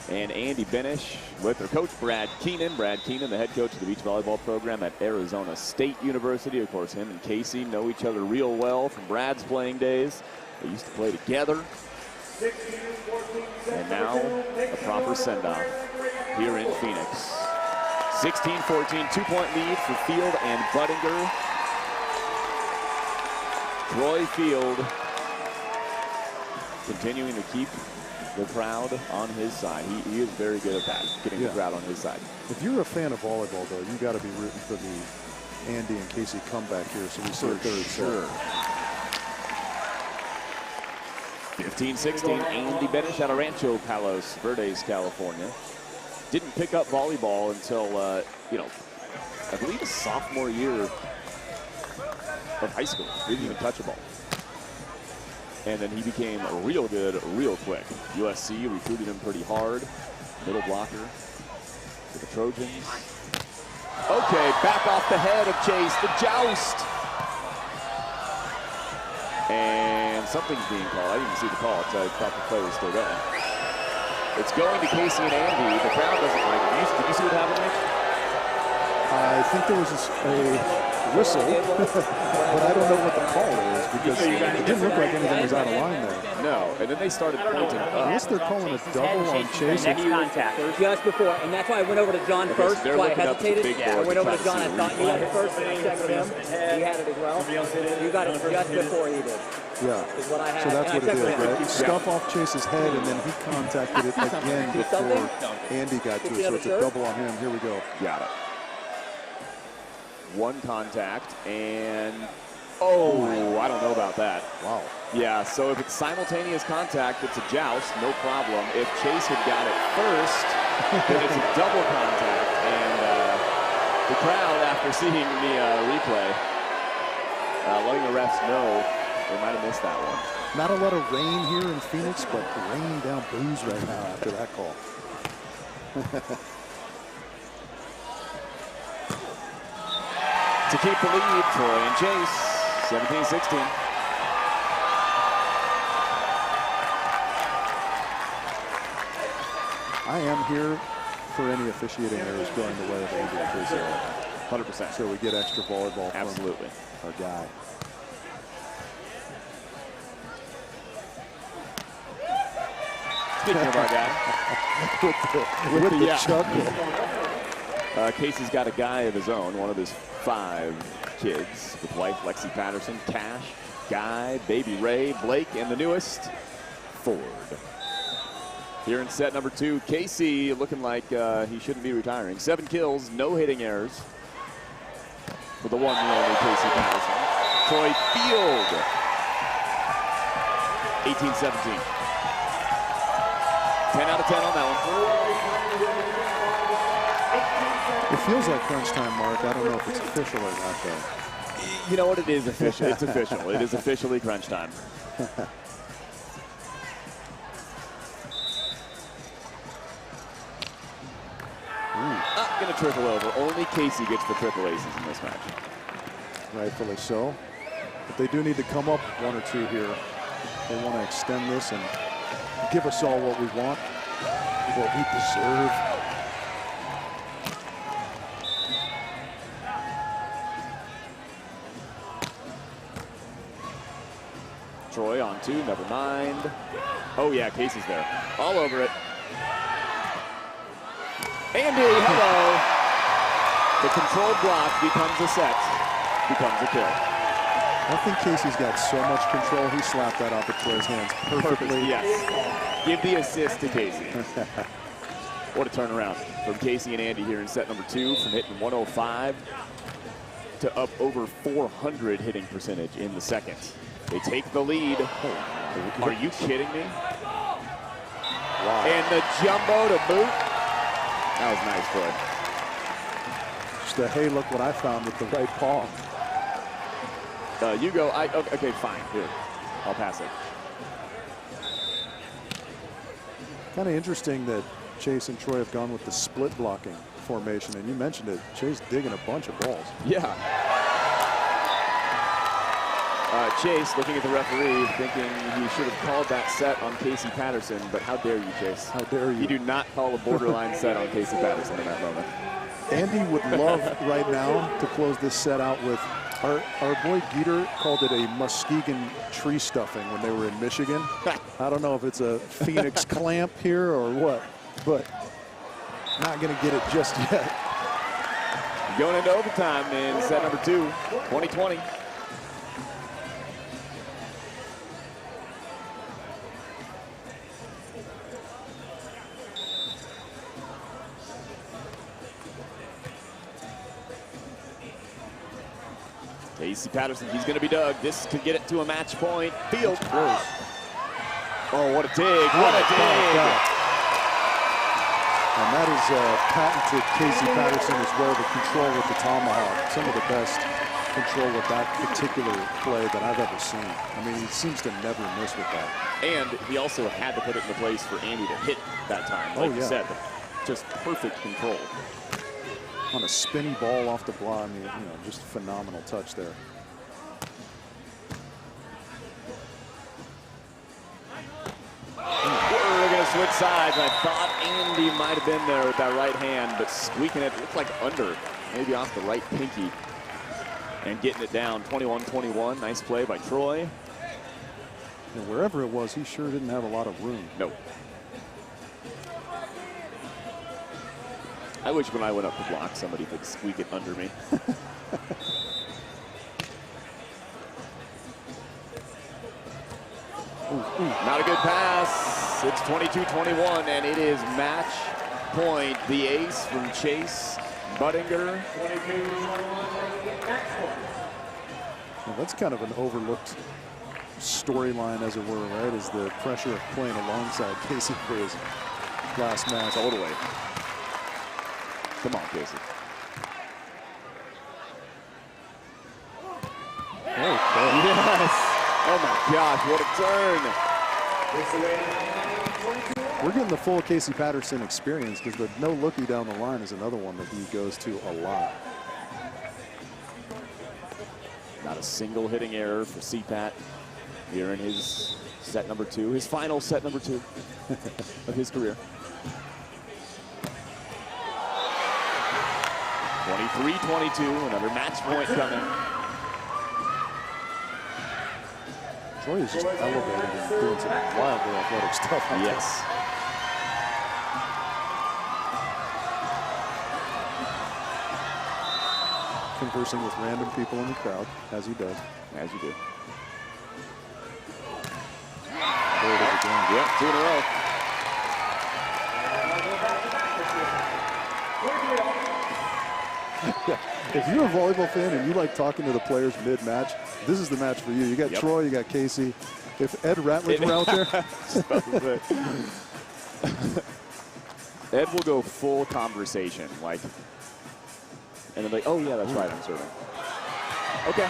and Andy Benesh with their coach, Brad Keenan. Brad Keenan, the head coach of the beach volleyball program at Arizona State University. Of course, him and Casey know each other real well from Brad's playing days. They used to play together. And now a proper send-off here in Phoenix. 16-14, 2-point lead for Field and Budinger. Troy Field continuing to keep the crowd on his side. He is very good at that, getting the crowd on his side. If you're a fan of volleyball, though, you got to be rooting for the Andy and Casey comeback here. So we see a third set. 15-16, Andy Benesh out of Rancho Palos Verdes, California. Didn't pick up volleyball until, you know, I believe his sophomore year of high school. Didn't even touch a ball. And then he became real good real quick. USC recruited him pretty hard. Middle blocker for the Trojans. Okay, back off the head of Chase, the joust. And something's being called. I didn't even see the call, so I thought the play was still going. It's going to Casey and Andy. The crowd doesn't like it. Did you see what happened, Nick? I think there was a whistle, but I don't know what the call is because it didn't look like anything was out of line there. No, and then they started pointing up. Unless they're calling a double on Chase. Next contact, just before, and that's why I went over to John first. That's why I hesitated. I went over to John. I thought you had it first, and I checked him. He had it as well. You got it just before he did. Yeah. Is what I had. So that's what it is, right? Yeah. Scuff off Chase's head, and then he contacted it again before Andy got to it. So it's a double on him. Here we go. Got it. One contact, and oh, I don't know about that. Wow. Yeah, so if it's simultaneous contact, it's a joust, no problem. If Chase had got it first, then it's a double contact. And the crowd, after seeing the replay, letting the refs know they might have missed that one. Not a lot of rain here in Phoenix, but raining down booze right now after that call. To keep the lead, Troy and Chase, 17-16. I am here for any officiating errors going the way of Andy and Casey. 100%. So we get extra volleyball Absolutely. from our guy. Speaking of our guy. with the chuckle. Casey's got a guy of his own, one of his 5 kids, with wife Lexi Patterson, Cash, Guy, baby Ray, Blake, and the newest, Ford. Here in set number 2, Casey looking like he shouldn't be retiring. 7 kills, no hitting errors for the one and only Casey Patterson. Troy Field, 18-17. 10 out of 10 on that one. It feels like crunch time, Mark. I don't know if it's official or not, though. You know what? It is official. It's official. It is officially crunch time. Not going to triple over. Only Casey gets the triple aces in this match. Rightfully so. But they do need to come up 1 or 2 here. They want to extend this and give us all what we want, what we deserve. Troy on 2, never mind. Oh yeah, Casey's there. All over it. Andy, hello. The controlled block becomes a set, becomes a kill. I think Casey's got so much control, he slapped that off of Troy's hands perfectly. Yes. Give the assist to Casey. What a turnaround from Casey and Andy here in set number 2, from hitting 105 to up over 400 hitting percentage in the second. They take the lead. Are you kidding me? Wow. And the jumbo to boot. That was nice, Troy. Just a, hey, look what I found with the right paw. You go. Okay, fine. Here, I'll pass it. Kind of interesting that Chase and Troy have gone with the split blocking formation, and you mentioned it. Chase digging a bunch of balls. Yeah. Chase looking at the referee, thinking he should have called that set on Casey Patterson, but how dare you, Chase? How dare you? You do not call a borderline set on Casey Patterson in that moment. Andy would love right now to close this set out with, our boy Geeter called it a Muskegon tree stuffing when they were in Michigan. I don't know if it's a Phoenix clamp here or what, but not going to get it just yet. Going into overtime in set number 2, 20-20. Casey Patterson, he's going to be dug. This could get it to a match point. Field. Oh, what a dig. What a dig. And that is patented Casey Patterson as well, the control with the tomahawk. Some of the best control with that particular play that I've ever seen. I mean, he seems to never miss with that. And he also had to put it in the place for Andy to hit that time. Like you said, just perfect control. On a spinny ball off the block, I mean, just a phenomenal touch there. We're going to switch sides. I thought Andy might have been there with that right hand, but squeaking it looked like under, maybe off the right pinky. And getting it down, 21-21. Nice play by Troy. And wherever it was, he sure didn't have a lot of room. Nope. I wish when I went up to block, somebody could squeak it under me. Not a good pass. It's 22-21, and it is match point. The ace from Chase Budinger. Well, that's kind of an overlooked storyline, as it were, right? Is the pressure of playing alongside Casey for his last match. Totally. Come on, Casey. Okay. Yes. Oh my gosh, what a turn. We're getting the full Casey Patterson experience, because the no lookie down the line is another one that he goes to a lot. Not a single hitting error for CPAT here in his set number 2, his final set number 2 of his career. 23-22, another match point coming. Troy is just elevated and doing some wildly athletic stuff. Yes. Conversing with random people in the crowd, as he does. As you do. There it is again. Yep, 2 in a row. If you're a volleyball fan and you like talking to the players mid-match, this is the match for you. You got Troy, you got Casey. If Ed Ratledge were out there. Ed will go full conversation, like, and then like, oh yeah, that's right, I'm serving. Okay.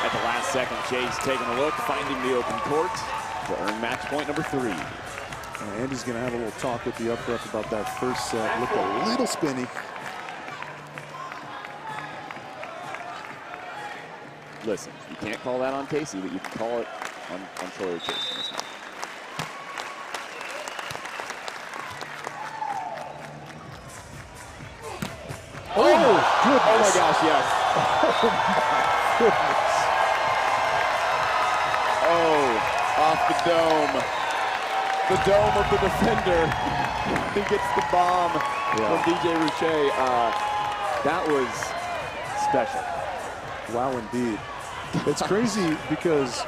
At the last second, Chase taking a look, finding the open court to earn match point number 3. Andy's going to have a little talk with the up-ref about that first set. Looked a little spinny. Listen, you can't call that on Casey, but you can call it on Troy or Chase in this match. Oh, goodness. Oh my gosh, yes. Goodness. Oh, off the dome. The dome of the defender. He gets the bomb from DJ Rouchet. That was special. Wow, indeed. It's crazy because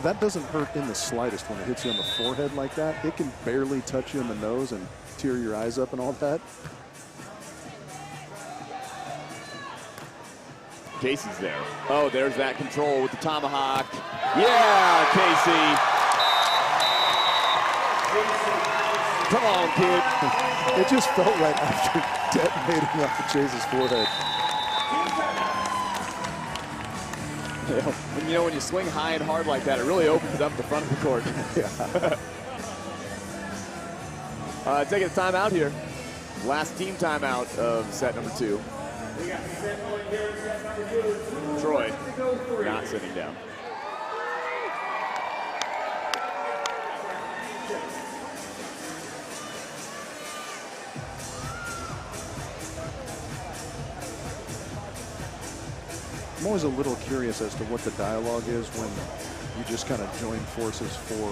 that doesn't hurt in the slightest when it hits you on the forehead like that. It can barely touch you in the nose and tear your eyes up and all that. Casey's there. Oh, there's that control with the tomahawk. Yeah, Casey. Come on, kid. It just felt right after detonating off of Chase's forehead. You know, when you swing high and hard like that, it really opens up the front of the court. Taking a timeout here. Last team timeout of set number 2. Troy not sitting down. I'm always a little curious as to what the dialogue is when you just kind of join forces for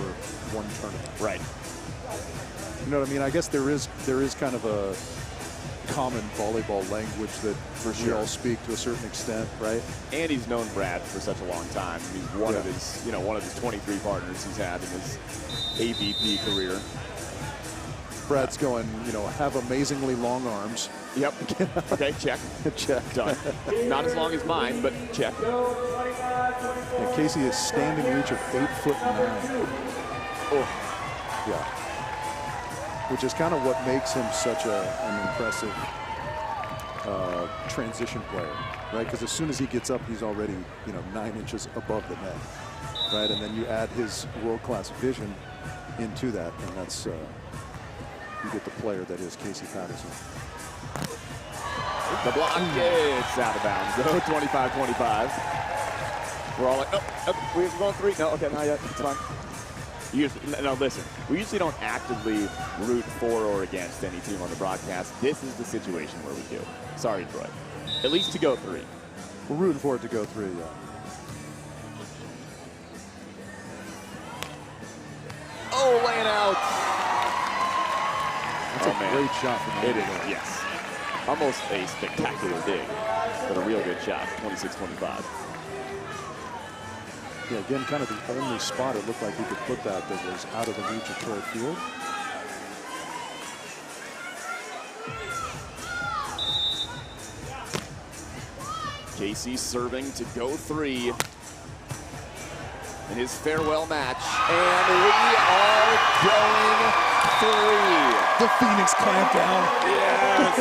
one tournament. Right. You know what I mean? I guess there is kind of a common volleyball language that we all speak to a certain extent, right? And he's known Brad for such a long time. He's one of his, one of his 23 partners he's had in his AVP career. Brad's going, you know, have amazingly long arms. Yep. Okay, check. Check. Done. Not as long as mine, but check. And Casey is standing reach of 8'9". Oh. Yeah. Which is kind of what makes him such an impressive transition player, right? Because as soon as he gets up, he's already, you know, 9 inches above the net, right? And then you add his world-class vision into that, and that's you get the player that is Casey Patterson. The block, it's out of bounds. 25-25. We're all like, oh, we're going 3. No, okay, not yet. It's fine. No, listen. We usually don't actively root for or against any team on the broadcast. This is the situation where we do. Sorry, Troy. At least to go 3. We're rooting for it to go 3, yeah. Oh, laying out. That's a great shot from it. Yes. Almost a spectacular dig, but a real good shot. 26-25. Yeah, again, kind of the only spot it looked like he could put that was out of the reach of Troy Field. Casey serving to go 3 in his farewell match, and we are going 3. The Phoenix clamp down. Yes.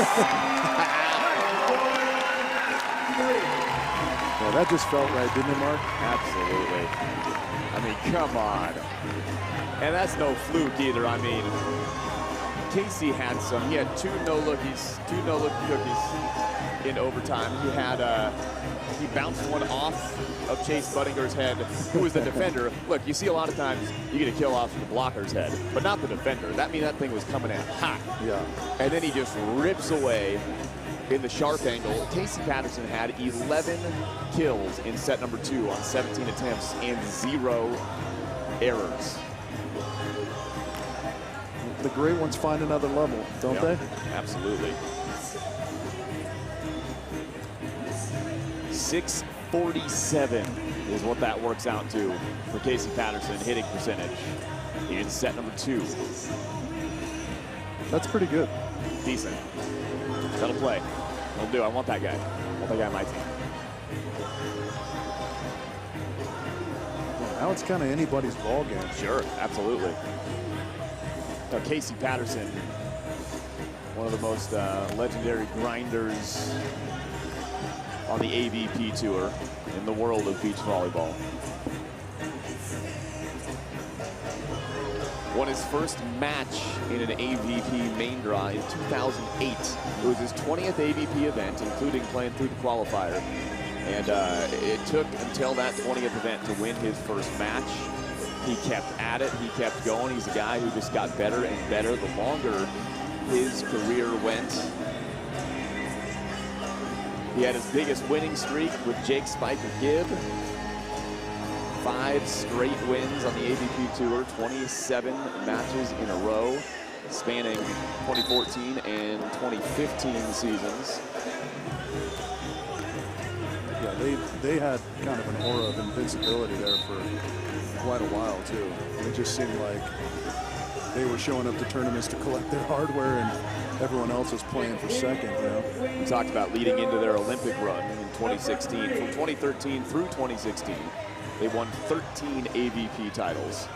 Well, that just felt right, didn't it, Mark? Absolutely. I mean, come on. And that's no fluke either. I mean, Casey had some. He had 2 no-lookies, 2 no-look cookies in overtime. He had he bounced one off of Chase Budinger's head, who was the defender. Look, you see a lot of times you get a kill off of the blocker's head, but not the defender. That means that thing was coming in hot. Yeah. And then he just rips away in the sharp angle. Casey Patterson had 11 kills in set number 2 on 17 attempts and 0 errors. The great ones find another level, don't they? Absolutely. 647 is what that works out to for Casey Patterson hitting percentage in set number 2. That's pretty good. Decent. That'll play. That'll do. I want that guy. I want that guy on my team. Now it's kind of anybody's ball game. Sure, absolutely. Now, Casey Patterson, one of the most legendary grinders on the AVP tour in the world of beach volleyball. Won his first match in an AVP main draw in 2008. It was his 20th AVP event, including playing through the qualifier. And it took until that 20th event to win his first match. He kept at it, he kept going. He's a guy who just got better and better the longer his career went. He had his biggest winning streak with Jake Spiker Gibb. 5 straight wins on the AVP Tour, 27 matches in a row, spanning 2014 and 2015 seasons. Yeah, they had kind of an aura of invincibility there for quite a while, too. It just seemed like they were showing up to tournaments to collect their hardware and everyone else was playing for second, you know. We talked about leading into their Olympic run in 2016. From 2013 through 2016, they won 13 AVP titles.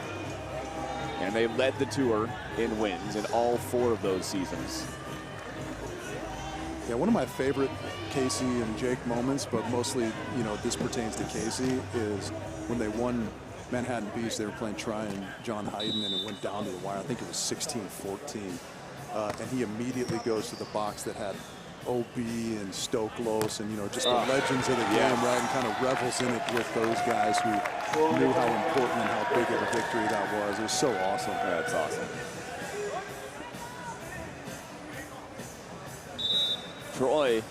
And they led the tour in wins in all 4 of those seasons. Yeah, one of my favorite Casey and Jake moments, but mostly, you know, this pertains to Casey, is when they won Manhattan Beach. They were playing Try and John Hayden, and it went down to the wire. I think it was 16-14. And he immediately goes to the box that had OB and Stoklos and, you know, just the legends of the game, right? And kind of revels in it with those guys who knew how important and how big of a victory that was. It was so awesome. Yeah, it's awesome. Troy,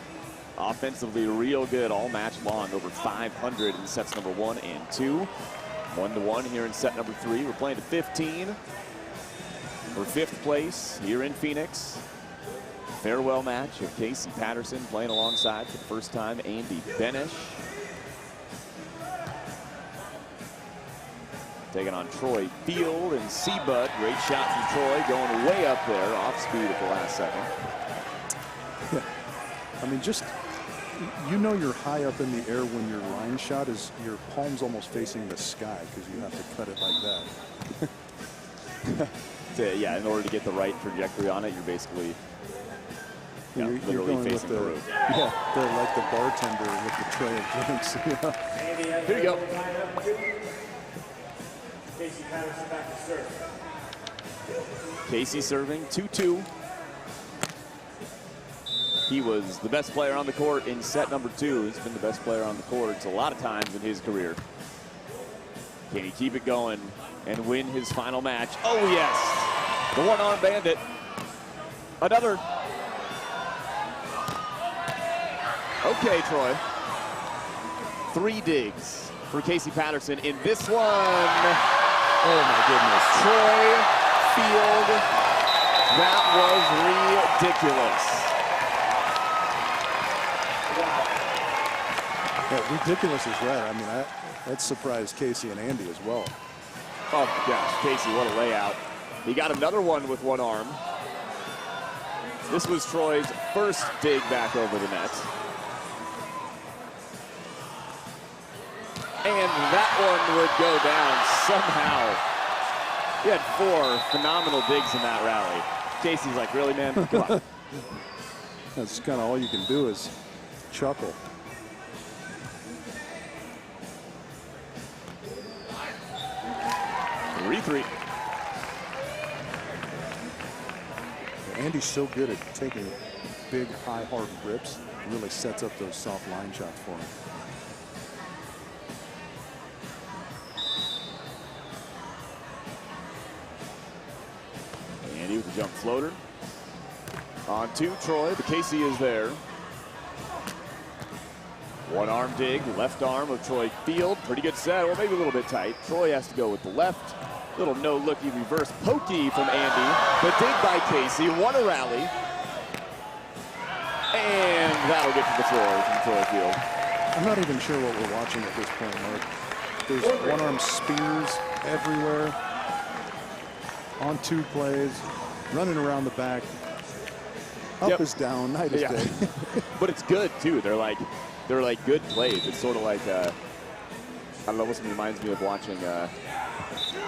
offensively real good all match long, over 500 in sets number 1 and 2. 1-1 here in set number 3. We're playing to 15 for 5th place here in Phoenix. Farewell match of Casey Patterson playing alongside for the first time Andy Benesh. taking on Troy Field and Seabud. Great shot from Troy, going way up there, off speed at the last second. Yeah. I mean, just, you know you're high up in the air when your line shot is your palm's almost facing the sky because you have to cut it like that. Yeah, in order to get the right trajectory on it, you're basically you're going facing with the roof. Yeah, they're like the bartender with the tray of drinks. Here you go. Casey Patterson back to serve. Casey serving 2-2. He was the best player on the court in set number 2. He's been the best player on the court a lot of times in his career. Can he keep it going and win his final match? Oh, yes. The one-arm bandit. Another. Okay, Troy. 3 digs for Casey Patterson in this one. Oh, my goodness. Troy Field. That was ridiculous. Yeah, ridiculous is right. I mean, that surprised Casey and Andy as well. Oh my gosh, Casey, what a layout. He got another one with one arm. This was Troy's first dig back over the net. And that one would go down somehow. He had 4 phenomenal digs in that rally. Casey's like, really, man? Come on. That's kind of all you can do is chuckle. 3-3. Andy's so good at taking big, high, hard rips. Really sets up those soft line shots for him. Andy with the jump floater. On to Troy, but Casey is there. One arm dig, left arm of Troy Field. Pretty good set, well, maybe a little bit tight. Troy has to go with the left. Little no-looky reverse pokey from Andy. The dig by Casey, what a rally. And that'll get to the floor from Troy Field. I'm not even sure what we're watching at this point, Mark. There's one-arm spears everywhere. On 2 plays, running around the back. Up is down, night is day. But it's good, too. They're like good plays. It's sort of like, I don't know, this reminds me of watching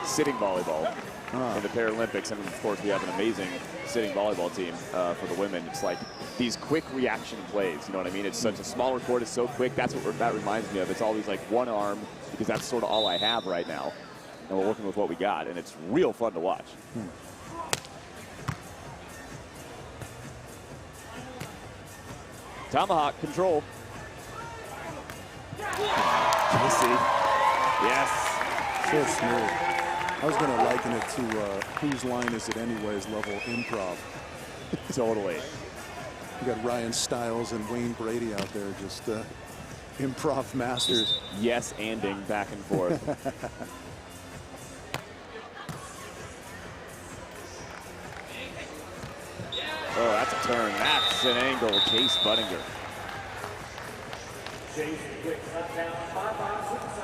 sitting volleyball in the Paralympics. And of course, we have an amazing sitting volleyball team for the women. It's like these quick reaction plays. You know what I mean? It's such a smaller court. It's so quick. That's what that reminds me of. It's always like one arm because that's sort of all I have right now. And we're working with what we got. And it's real fun to watch. Tomahawk control. Casey. Yes. So smooth. I was going to liken it to Whose Line Is It Anyways level improv. Totally. You got Ryan Stiles and Wayne Brady out there just improv masters. Just yes-anding back and forth. Oh, that's a turn. That's an angle. Chase Budinger.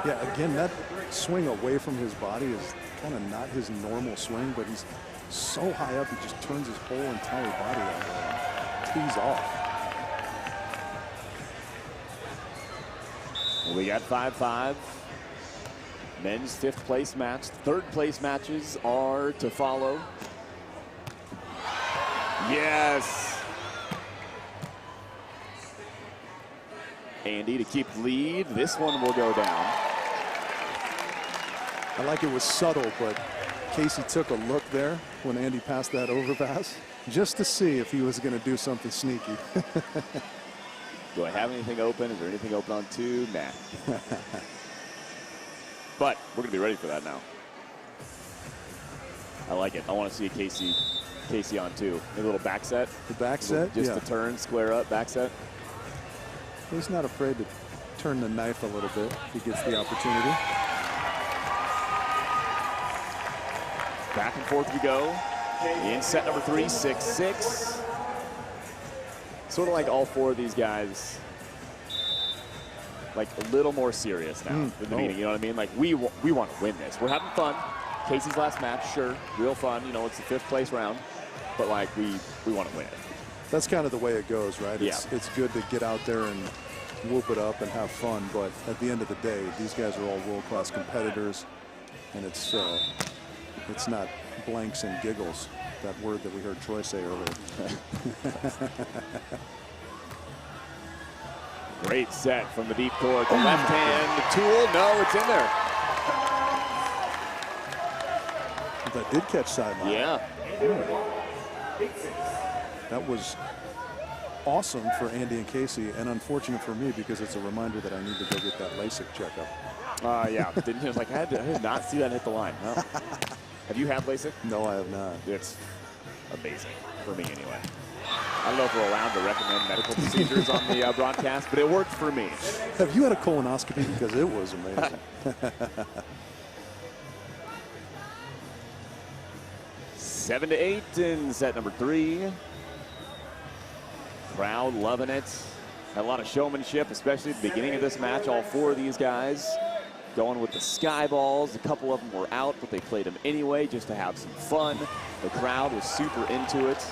Yeah, again, that swing away from his body is kind of not his normal swing, but he's so high up, he just turns his whole entire body out there and tees off. Well, we got 5-5. Men's 5th place match. 3rd place matches are to follow. Yes. Andy to keep lead. This one will go down. I like it was subtle, but Casey took a look there when Andy passed that overpass just to see if he was going to do something sneaky. Do I have anything open? Is there anything open on 2? Nah. But we're going to be ready for that now. I like it. I want to see a Casey on 2. Maybe a little back set. The back set? Just a turn, square up, back set. He's not afraid to turn the knife a little bit if he gets the opportunity. Back and forth we go. In set number 3, 6-6. Sort of like all 4 of these guys like a little more serious now than the beginning. You know what I mean? Like we want to win this. We're having fun. Casey's last match, sure, real fun. You know, it's the 5th place round, but like we want to win it. That's kind of the way it goes, right? Yeah. It's good to get out there and whoop it up and have fun, but at the end of the day, these guys are all world-class competitors, and it's not blanks and giggles, that word that we heard Troy say earlier. Great set from the deep court. The left hand tool. No, it's in there. That did catch sideline. Yeah. That was awesome for Andy and Casey, and unfortunate for me because it's a reminder that I need to go get that LASIK checkup. Yeah. Didn't you? Like I did not see that hit the line. No. Have you had LASIK? No, I have not. It's amazing for me anyway. I don't know if we're allowed to recommend medical procedures on the broadcast, but it worked for me. Have you had a colonoscopy? Because it was amazing. 7-8 in set number 3. Crowd loving it. Had a lot of showmanship, especially at the beginning of this match. All 4 of these guys going with the sky balls. A couple of them were out, but they played them anyway just to have some fun. The crowd was super into it.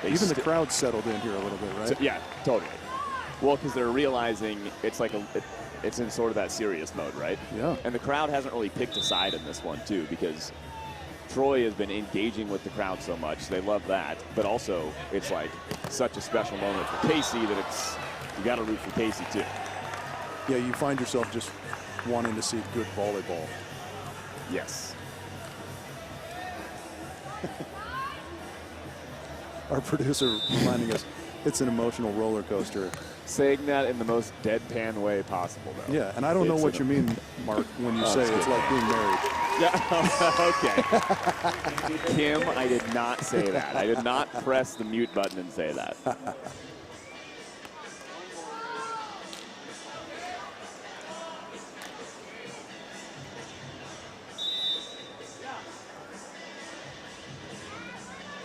Even the crowd settled in here a little bit, right? So, yeah, totally. Well, because they're realizing it's like it's in sort of that serious mode, right? Yeah. And the crowd hasn't really picked a side in this one, too, because Troy has been engaging with the crowd so much. They love that. But also, it's like such a special moment for Casey that you got to root for Casey, too. Yeah, you find yourself just wanting to see good volleyball. Yes. Our producer reminding us it's an emotional roller coaster. Saying that in the most deadpan way possible, though. Yeah, and I don't know what you mean, Mark, when you say it's like being married. Yeah, okay. Kim, I did not say that. I did not press the mute button and say that.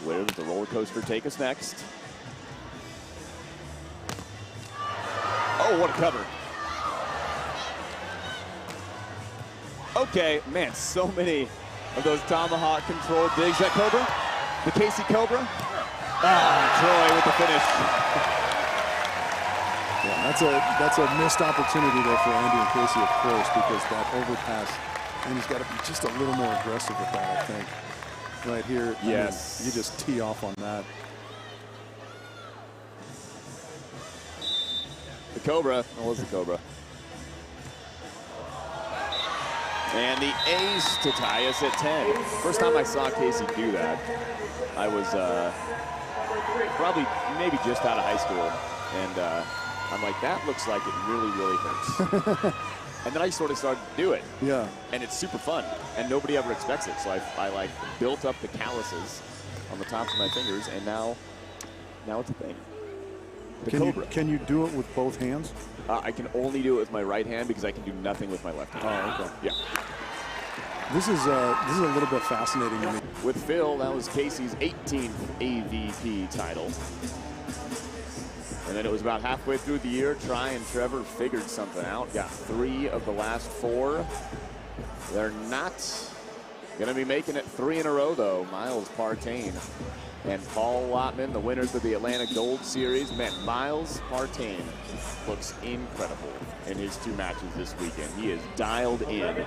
Where does the roller coaster take us next? Oh, what a cover. Okay, man, so many of those tomahawk controlled digs. That Cobra? The Casey Cobra? Troy with the finish. Yeah, that's a missed opportunity there for Andy and Casey, of course, because that overpass, and he's got to be just a little more aggressive with that, I think. Right here, yes. I mean, you just tee off on that. The Cobra. What was the Cobra? And the ace to tie us at 10. First time I saw Casey do that, I was probably maybe just out of high school. And I'm like, that looks like it really, really hurts. And then I sort of started to do it. Yeah. And it's super fun. And nobody ever expects it. So I like built up the calluses on the tops of my fingers. And now it's a thing. The Cobra. Can you do it with both hands? I can only do it with my right hand because I can do nothing with my left hand. Oh, okay. Yeah. This is a little bit fascinating to me. With Phil, that was Casey's 18th AVP title. And then it was about halfway through the year, Try and Trevor figured something out. Got 3 of the last 4. They're not going to be making it 3 in a row, though. Miles Partain and Paul Lotman, the winners of the Atlanta Gold Series. Man, Miles Partain looks incredible in his 2 matches this weekend. He is dialed in.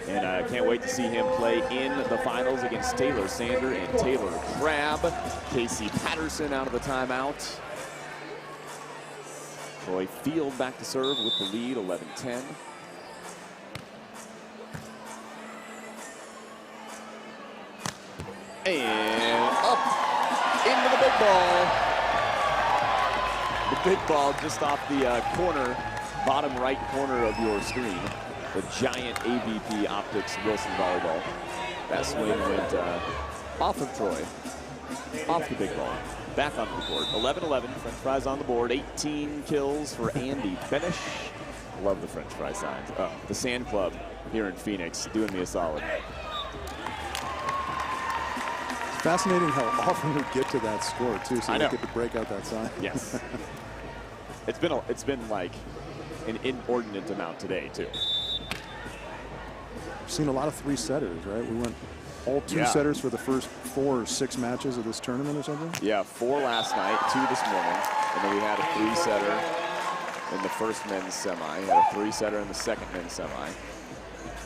And I can't wait to see him play in the finals against Taylor Sander and Taylor Crabb. Casey Patterson out of the timeout. Troy Field back to serve with the lead, 11-10. And up into the big ball. The big ball just off the corner, bottom right corner of your screen. The giant AVP Optics Wilson volleyball. That swing went off of Troy, off the big ball, back onto the court. 11-11, French fries on the board. 18 kills for Andy Benesh. Love the French fry signs. The Sand Club here in Phoenix doing me a solid. It's fascinating how often we get to that score too, so we get to break out that sign. Yes. It's been like an inordinate amount today, too. We've seen a lot of 3-setters, right? We went all 2-setters for the first 4 or 6 matches of this tournament or something? Yeah, 4 last night, 2 this morning. And then we had a 3-setter in the first men's semi. We had a 3-setter in the second men's semi.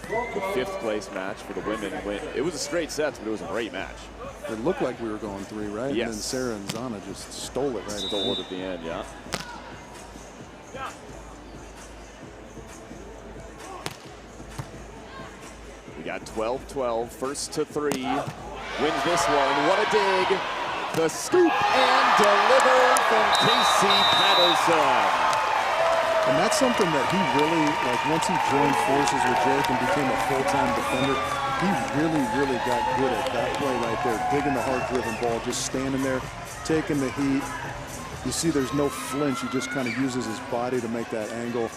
The 5th place match for the women went. It was a straight sets, but it was a great match. It looked like we were going 3, right? Yes. And then Sarah and Zana just stole it right Stole it at the end, yeah. We got 12-12, first to 3. Wins this one. What a dig. The scoop and deliver from Casey Patterson. And that's something that he really, like, once he joined forces with Jake and became a full-time defender, he really got good at that play right there, digging the hard-driven ball, just standing there, taking the heat. You see there's no flinch. He just kind of uses his body to make that angle.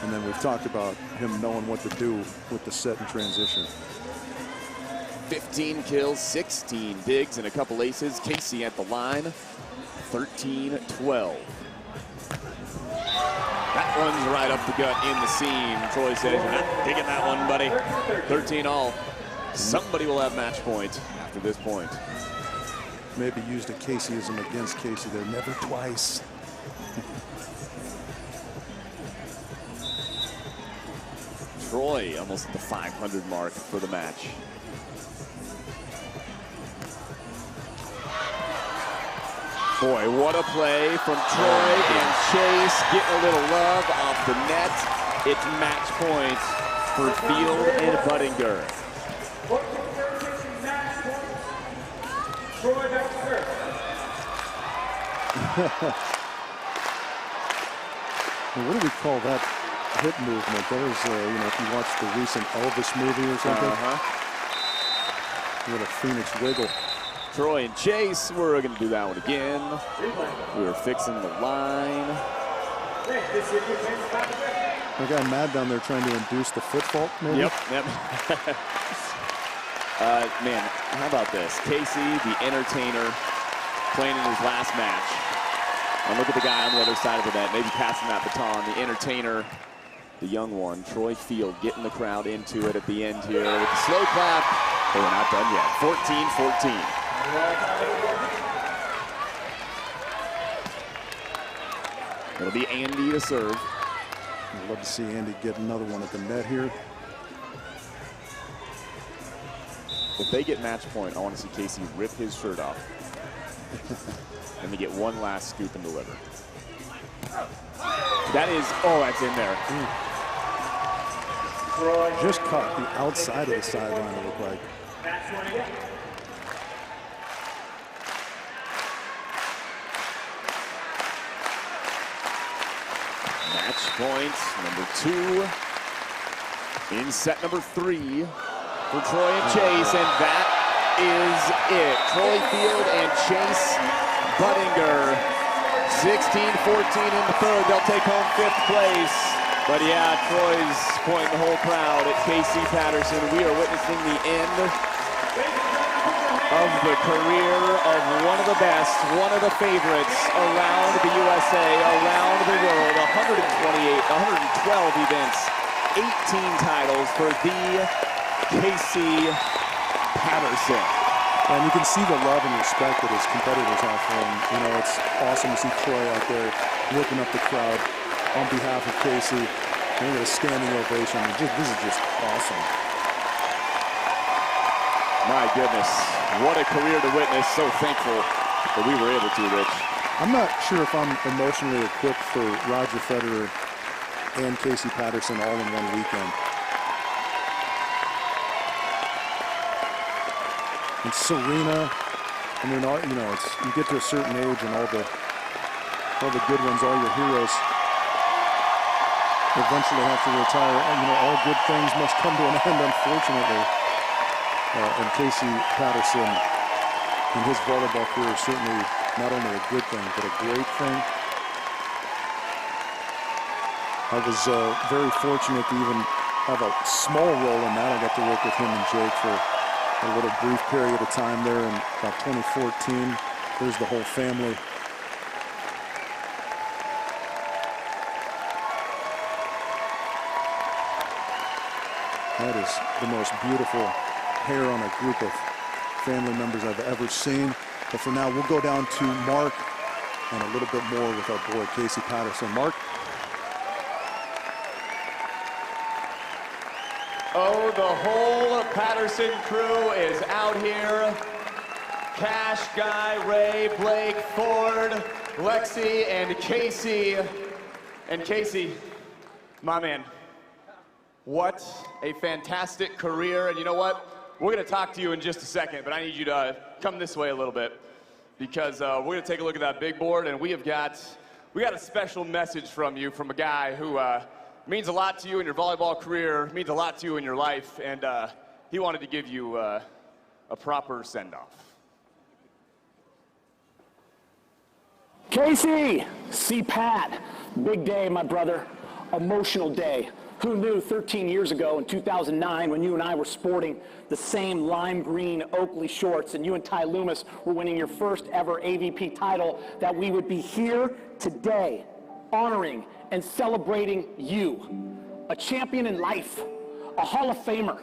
And then we've talked about him knowing what to do with the set and transition. 15 kills, 16 digs, and a couple aces. Casey at the line, 13-12. That runs right up the gut in the seam. Troy says, you're not digging that one, buddy. 13-all. Somebody will have match point after this point. Maybe used a Caseyism against Casey there, never twice. Troy almost at the 500 mark for the match. Boy, what a play from Troy and Chase, getting a little love off the net. It's match point for Field and Budinger. What do we call that hip movement? That was, you know, if you watch the recent Elvis movie or something. Little Phoenix wiggle. Troy and Chase, we're going to do that one again. We were fixing the line. The guy mad down there trying to induce the foot fault, maybe? Yep. Man, how about this? Casey, the entertainer, playing in his last match. And look at the guy on the other side of the net, maybe passing that baton. The entertainer, the young one, Troy Field, getting the crowd into it at the end here with the slow clap. But we're not done yet. 14-14. It'll be Andy to serve. I'd love to see Andy get another one at the net here. If they get match point, I want to see Casey rip his shirt off. And we get one last scoop and deliver. That is, oh, that's in there. Just caught the outside of the sideline, it looked like. Match point number 2 in set number 3 for Troy and Chase, and that is it. Troy Field and Chase Budinger, 16-14 in the third. They'll take home 5th place. But yeah, Troy's pointing the whole crowd at Casey Patterson. We are witnessing the end of the career of one of the best, one of the favorites around the USA, around the world. 112 events, 18 titles for the Casey Patterson. And you can see the love and respect that his competitors have for him. You know, it's awesome to see Troy out there whipping up the crowd on behalf of Casey. And we get a standing ovation. This is just awesome. My goodness, what a career to witness. So thankful that we were able to, Rich. I'm not sure if I'm emotionally equipped for Roger Federer and Casey Patterson all in one weekend. And Serena, I mean, you know, you get to a certain age and all the good ones, all your heroes, eventually have to retire. You know, all good things must come to an end, unfortunately. And Casey Patterson in his volleyball career is certainly not only a good thing, but a great thing. I was very fortunate to even have a small role in that. I got to work with him and Jake for a little brief period of time there in about 2014. There's the whole family. That is the most beautiful hair on a group of family members I've ever seen. But for now, we'll go down to Mark and a little bit more with our boy, Casey Patterson. Mark? Oh, the whole Patterson crew is out here. Cash, Guy, Ray, Blake, Ford, Lexi, and Casey. And Casey, my man, what a fantastic career. And you know what? We're going to talk to you in just a second, but I need you to come this way a little bit, because we're going to take a look at that big board, and we got a special message from you, from a guy who means a lot to you in your volleyball career, means a lot to you in your life, and he wanted to give you a proper send-off. Casey, see Pat, big day, my brother, emotional day. Who knew 13 years ago in 2009 when you and I were sporting the same lime green Oakley shorts and you and Ty Loomis were winning your first ever AVP title, that we would be here today honoring and celebrating you, a champion in life, a Hall of Famer,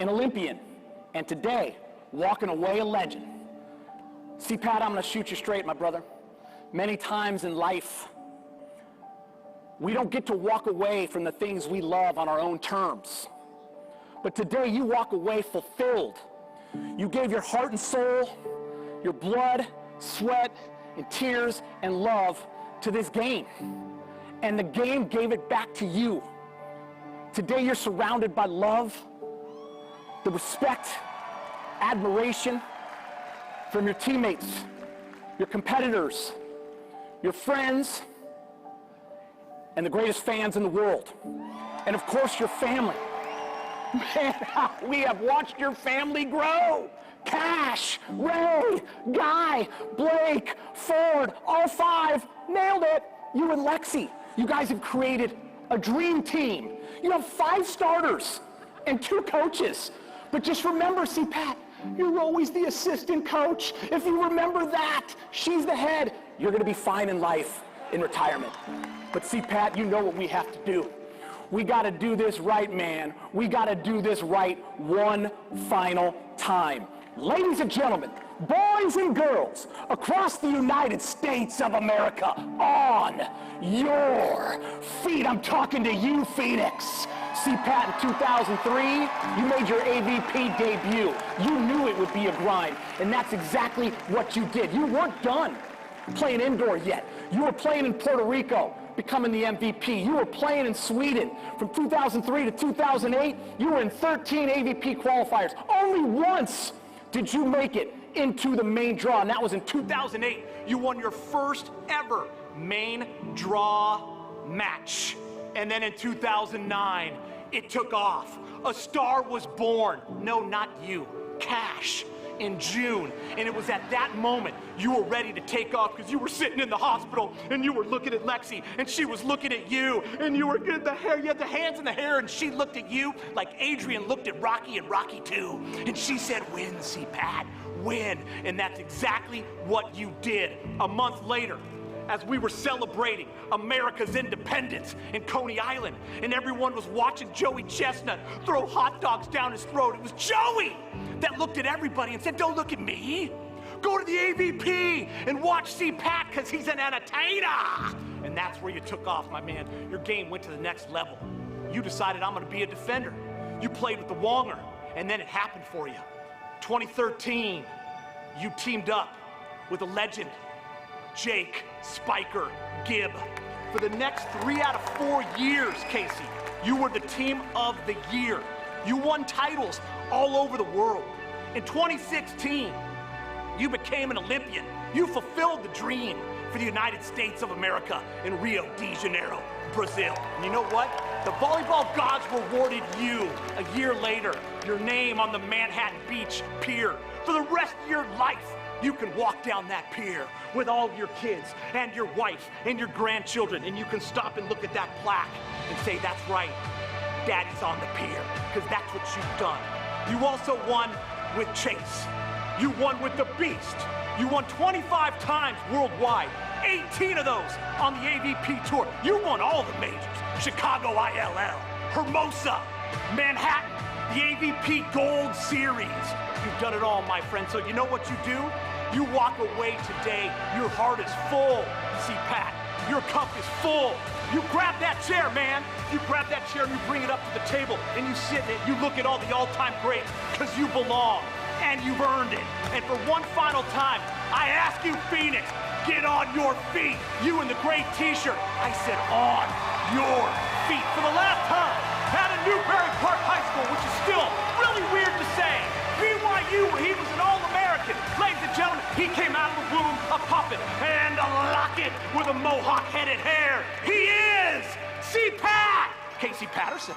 an Olympian, and today, walking away a legend. See, Pat, I'm gonna shoot you straight, my brother. Many times in life, we don't get to walk away from the things we love on our own terms. But today, you walk away fulfilled. You gave your heart and soul, your blood, sweat, and tears, and love to this game. And the game gave it back to you. Today, you're surrounded by love, the respect, admiration from your teammates, your competitors, your friends, and the greatest fans in the world. And of course, your family. Man, we have watched your family grow. Cash, Ray, Guy, Blake, Ford, all five, nailed it. You and Lexi, you guys have created a dream team. You have 5 starters and 2 coaches. But just remember, see, Pat, you're always the assistant coach. If you remember that, she's the head. You're gonna be fine in life, in retirement. But see, Pat, you know what we have to do. We gotta do this right, man. We gotta do this right one final time. Ladies and gentlemen, boys and girls across the United States of America, on your feet. I'm talking to you, Phoenix. See, Pat, in 2003, you made your AVP debut. You knew it would be a grind, and that's exactly what you did. You weren't done playing indoor yet. You were playing in Puerto Rico, becoming the MVP. You were playing in Sweden. From 2003 to 2008, you were in 13 AVP qualifiers. Only once did you make it into the main draw, and that was in 2008. You won your first ever main draw match. And then in 2009, it took off. A star was born. No, not you. Cash. In June, and it was at that moment you were ready to take off, because you were sitting in the hospital and you were looking at Lexi and she was looking at you, and you were getting the hair, you had the hands in the hair, and she looked at you like Adrian looked at Rocky and Rocky 2, and she said, win, see, Pat, win. And that's exactly what you did. A month later, as we were celebrating America's independence in Coney Island, and everyone was watching Joey Chestnut throw hot dogs down his throat, it was Joey that looked at everybody and said, don't look at me. Go to the AVP and watch C. Pat, because he's an entertainer. And that's where you took off, my man. Your game went to the next level. You decided, I'm gonna be a defender. You played with the Wonger, and then it happened for you. 2013, you teamed up with a legend, Jake Spiker Gibb. For the next 3 out of 4 years, Casey, you were the team of the year. You won titles all over the world. In 2016, you became an Olympian. You fulfilled the dream for the United States of America in Rio de Janeiro, Brazil. And you know what? The volleyball gods rewarded you a year later, your name on the Manhattan Beach Pier. For the rest of your life, you can walk down that pier with all your kids and your wife and your grandchildren, and you can stop and look at that plaque and say, that's right, Daddy's on the pier, because that's what you've done. You also won with Chase. You won with the Beast. You won 25 times worldwide, 18 of those on the AVP Tour. You won all the majors, Chicago ILL, Hermosa, Manhattan, the AVP Gold Series. You've done it all, my friend. So you know what you do? You walk away today, your heart is full. See, Pat, your cup is full. You grab that chair, man. You grab that chair and you bring it up to the table and you sit in it. You look at all the all-time greats because you belong and you've earned it. And for one final time, I ask you, Phoenix, get on your feet. You in the gray t-shirt. I said on your feet. For the last time, out of Newbury Park High School, which is still really weird to say. BYU, where he was an All-American. Ladies and gentlemen, he came out of the womb a puppet and a locket with a mohawk-headed hair. He is C-Pat, Casey Patterson.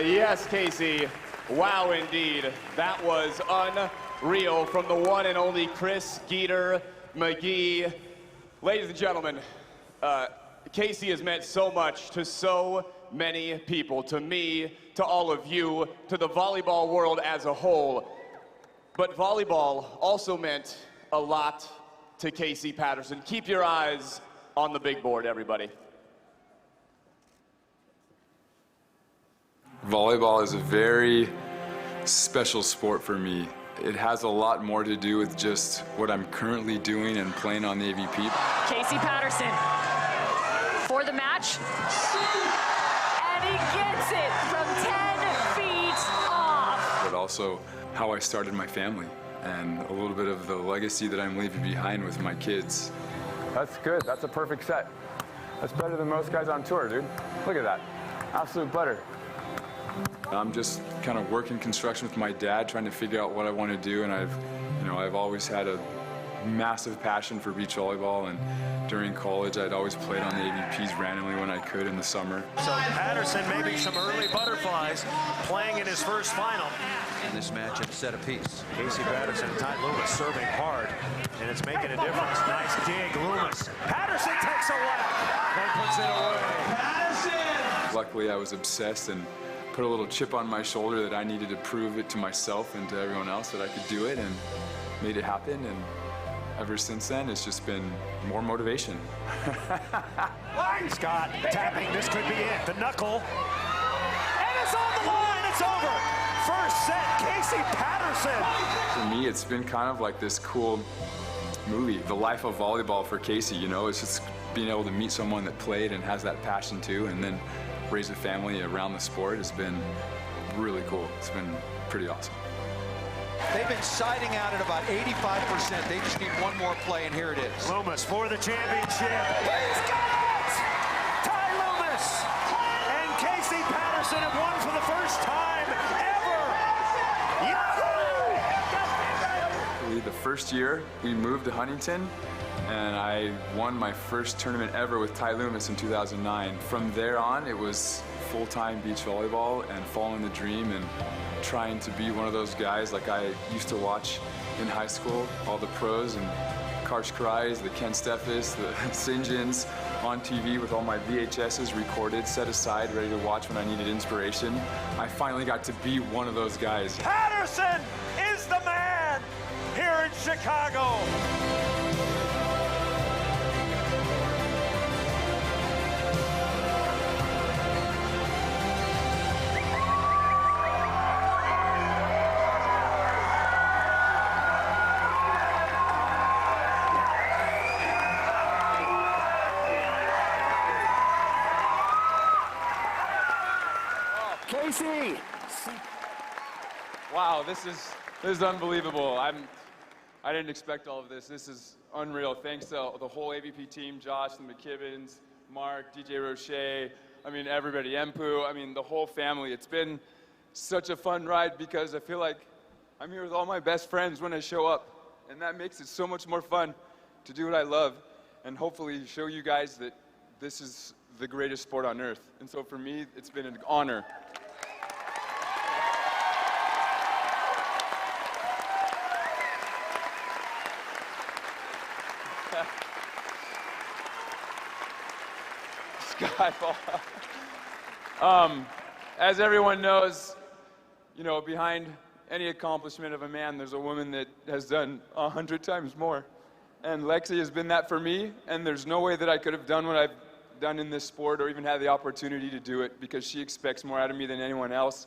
Yes, Casey. Wow, indeed. That was unreal from the one and only Chris Geeter McGee. Ladies and gentlemen, Casey has meant so much to so many people, to me, to all of you, to the volleyball world as a whole. But volleyball also meant a lot to Casey Patterson. Keep your eyes on the big board, everybody. Volleyball is a very special sport for me. It has a lot more to do with just what I'm currently doing and playing on the AVP. Casey Patterson for the match, and he gets it from 10 feet off. But also how I started my family and a little bit of the legacy that I'm leaving behind with my kids. That's good. That's a perfect set. That's better than most guys on tour, dude. Look at that. Absolute butter. I'm just kind of working construction with my dad, trying to figure out what I want to do, and I've always had a massive passion for beach volleyball, and during college I'd always played on the AVPs randomly when I could in the summer. So Patterson maybe some early butterflies playing in his first final. In this match at a set apiece. Casey Patterson and Ty Loomis serving hard, and it's making a difference. Nice dig, Loomis. Patterson takes a whack and puts it away. Patterson! Luckily I was obsessed and put a little chip on my shoulder that I needed to prove it to myself and to everyone else that I could do it, and made it happen. And ever since then, it's just been more motivation. Scott tapping, this could be it. The knuckle, and it's on the line, it's over. First set, Casey Patterson. For me, it's been kind of like this cool movie, the life of volleyball for Casey, you know? It's just being able to meet someone that played and has that passion too, and then raise a family around the sport has been really cool. It's been pretty awesome. They've been siding out at about 85%. They just need one more play, and here it is. Loomis for the championship. He's got it! Ty Loomis and Casey Patterson have won for the first time ever. Yahoo! The first year we moved to Huntington, and I won my first tournament ever with Ty Loomis in 2009. From there on, it was full-time beach volleyball and following the dream and trying to be one of those guys like I used to watch in high school, all the pros and Karsh Karais, the Ken Steffes, the Sinjins on TV with all my VHSs recorded, set aside, ready to watch when I needed inspiration. I finally got to be one of those guys. Patterson is the man here in Chicago. Casey! Wow, this is unbelievable. I didn't expect all of this. This is unreal. Thanks to the whole AVP team, Josh, the McKibbins, Mark, DJ Roche, I mean, everybody, Empu, I mean, the whole family. It's been such a fun ride because I feel like I'm here with all my best friends when I show up, and that makes it so much more fun to do what I love and hopefully show you guys that this is the greatest sport on earth. And so for me, it's been an honor. Skyfall. As everyone knows, you know, behind any accomplishment of a man, there's a woman that has done 100 times more. And Lexi has been that for me, and there's no way that I could have done what I've done in this sport or even had the opportunity to do it, because she expects more out of me than anyone else.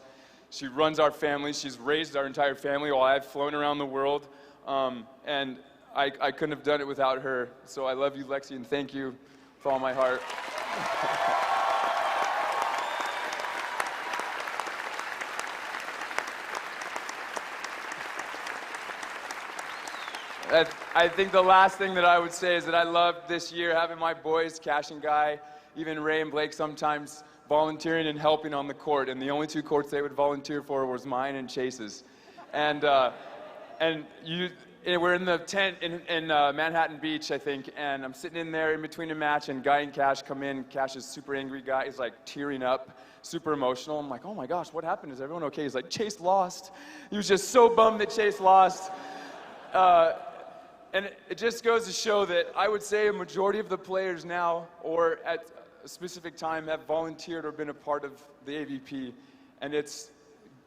She runs our family. She's raised our entire family while I've flown around the world. And I couldn't have done it without her. So I love you, Lexi, and thank you with all my heart. I think the last thing that I would say is that I loved this year having my boys, Cash and Guy, even Ray and Blake, sometimes volunteering and helping on the court. And the only two courts they would volunteer for was mine and Chase's. And we're in the tent in Manhattan Beach, I think, and I'm sitting in there in between a match, and Guy and Cash come in. Cash is a super angry guy. He's like tearing up, super emotional. I'm like, oh my gosh, what happened? Is everyone okay? He's like, Chase lost. He was just so bummed that Chase lost. And it just goes to show that I would say a majority of the players now, or at a specific time, have volunteered or been a part of the AVP. And it's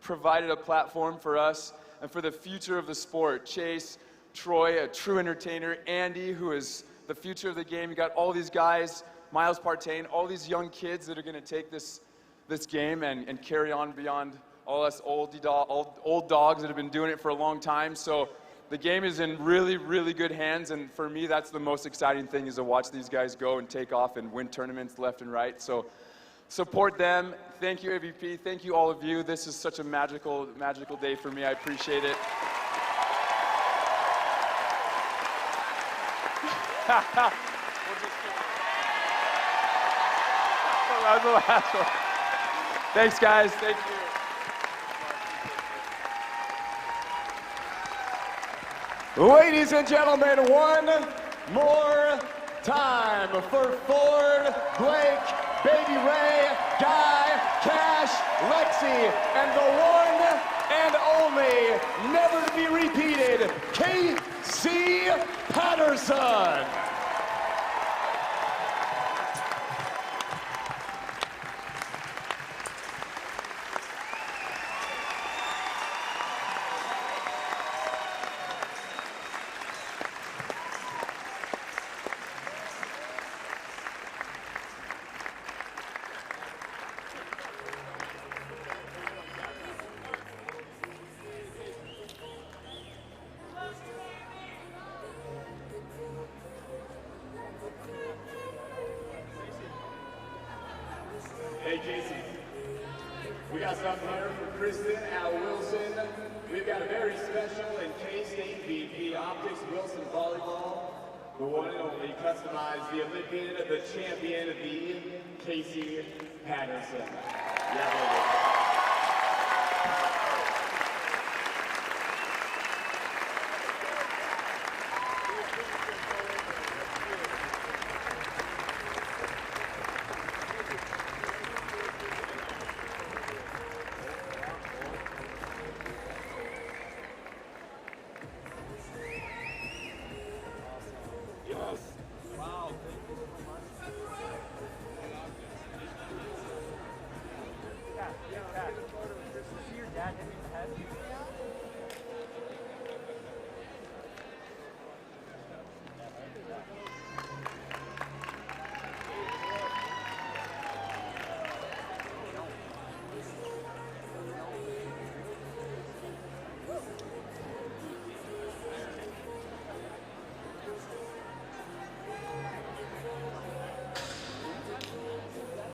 provided a platform for us and for the future of the sport. Chase, Troy, a true entertainer, Andy, who is the future of the game. You got all these guys, Miles Partain, all these young kids that are going to take this game and carry on beyond all us old dogs that have been doing it for a long time. So the game is in really, really good hands, and for me, that's the most exciting thing, is to watch these guys go and take off and win tournaments left and right. So support them. Thank you, AVP. Thank you, all of you. This is such a magical, magical day for me. I appreciate it. That was the last one. Thanks, guys. Thank you. Ladies and gentlemen, one more time for Ford, Blake, Baby Ray, Guy, Cash, Lexi, and the one and only, never to be repeated, Casey Patterson. Hey, Casey, we got something here for Kristen Al Wilson. We've got a very special and AVP Optics Wilson Volleyball, the one and only customized, the Olympian, the champion, the Casey Patterson. Yeah, Your dad hit me in the head.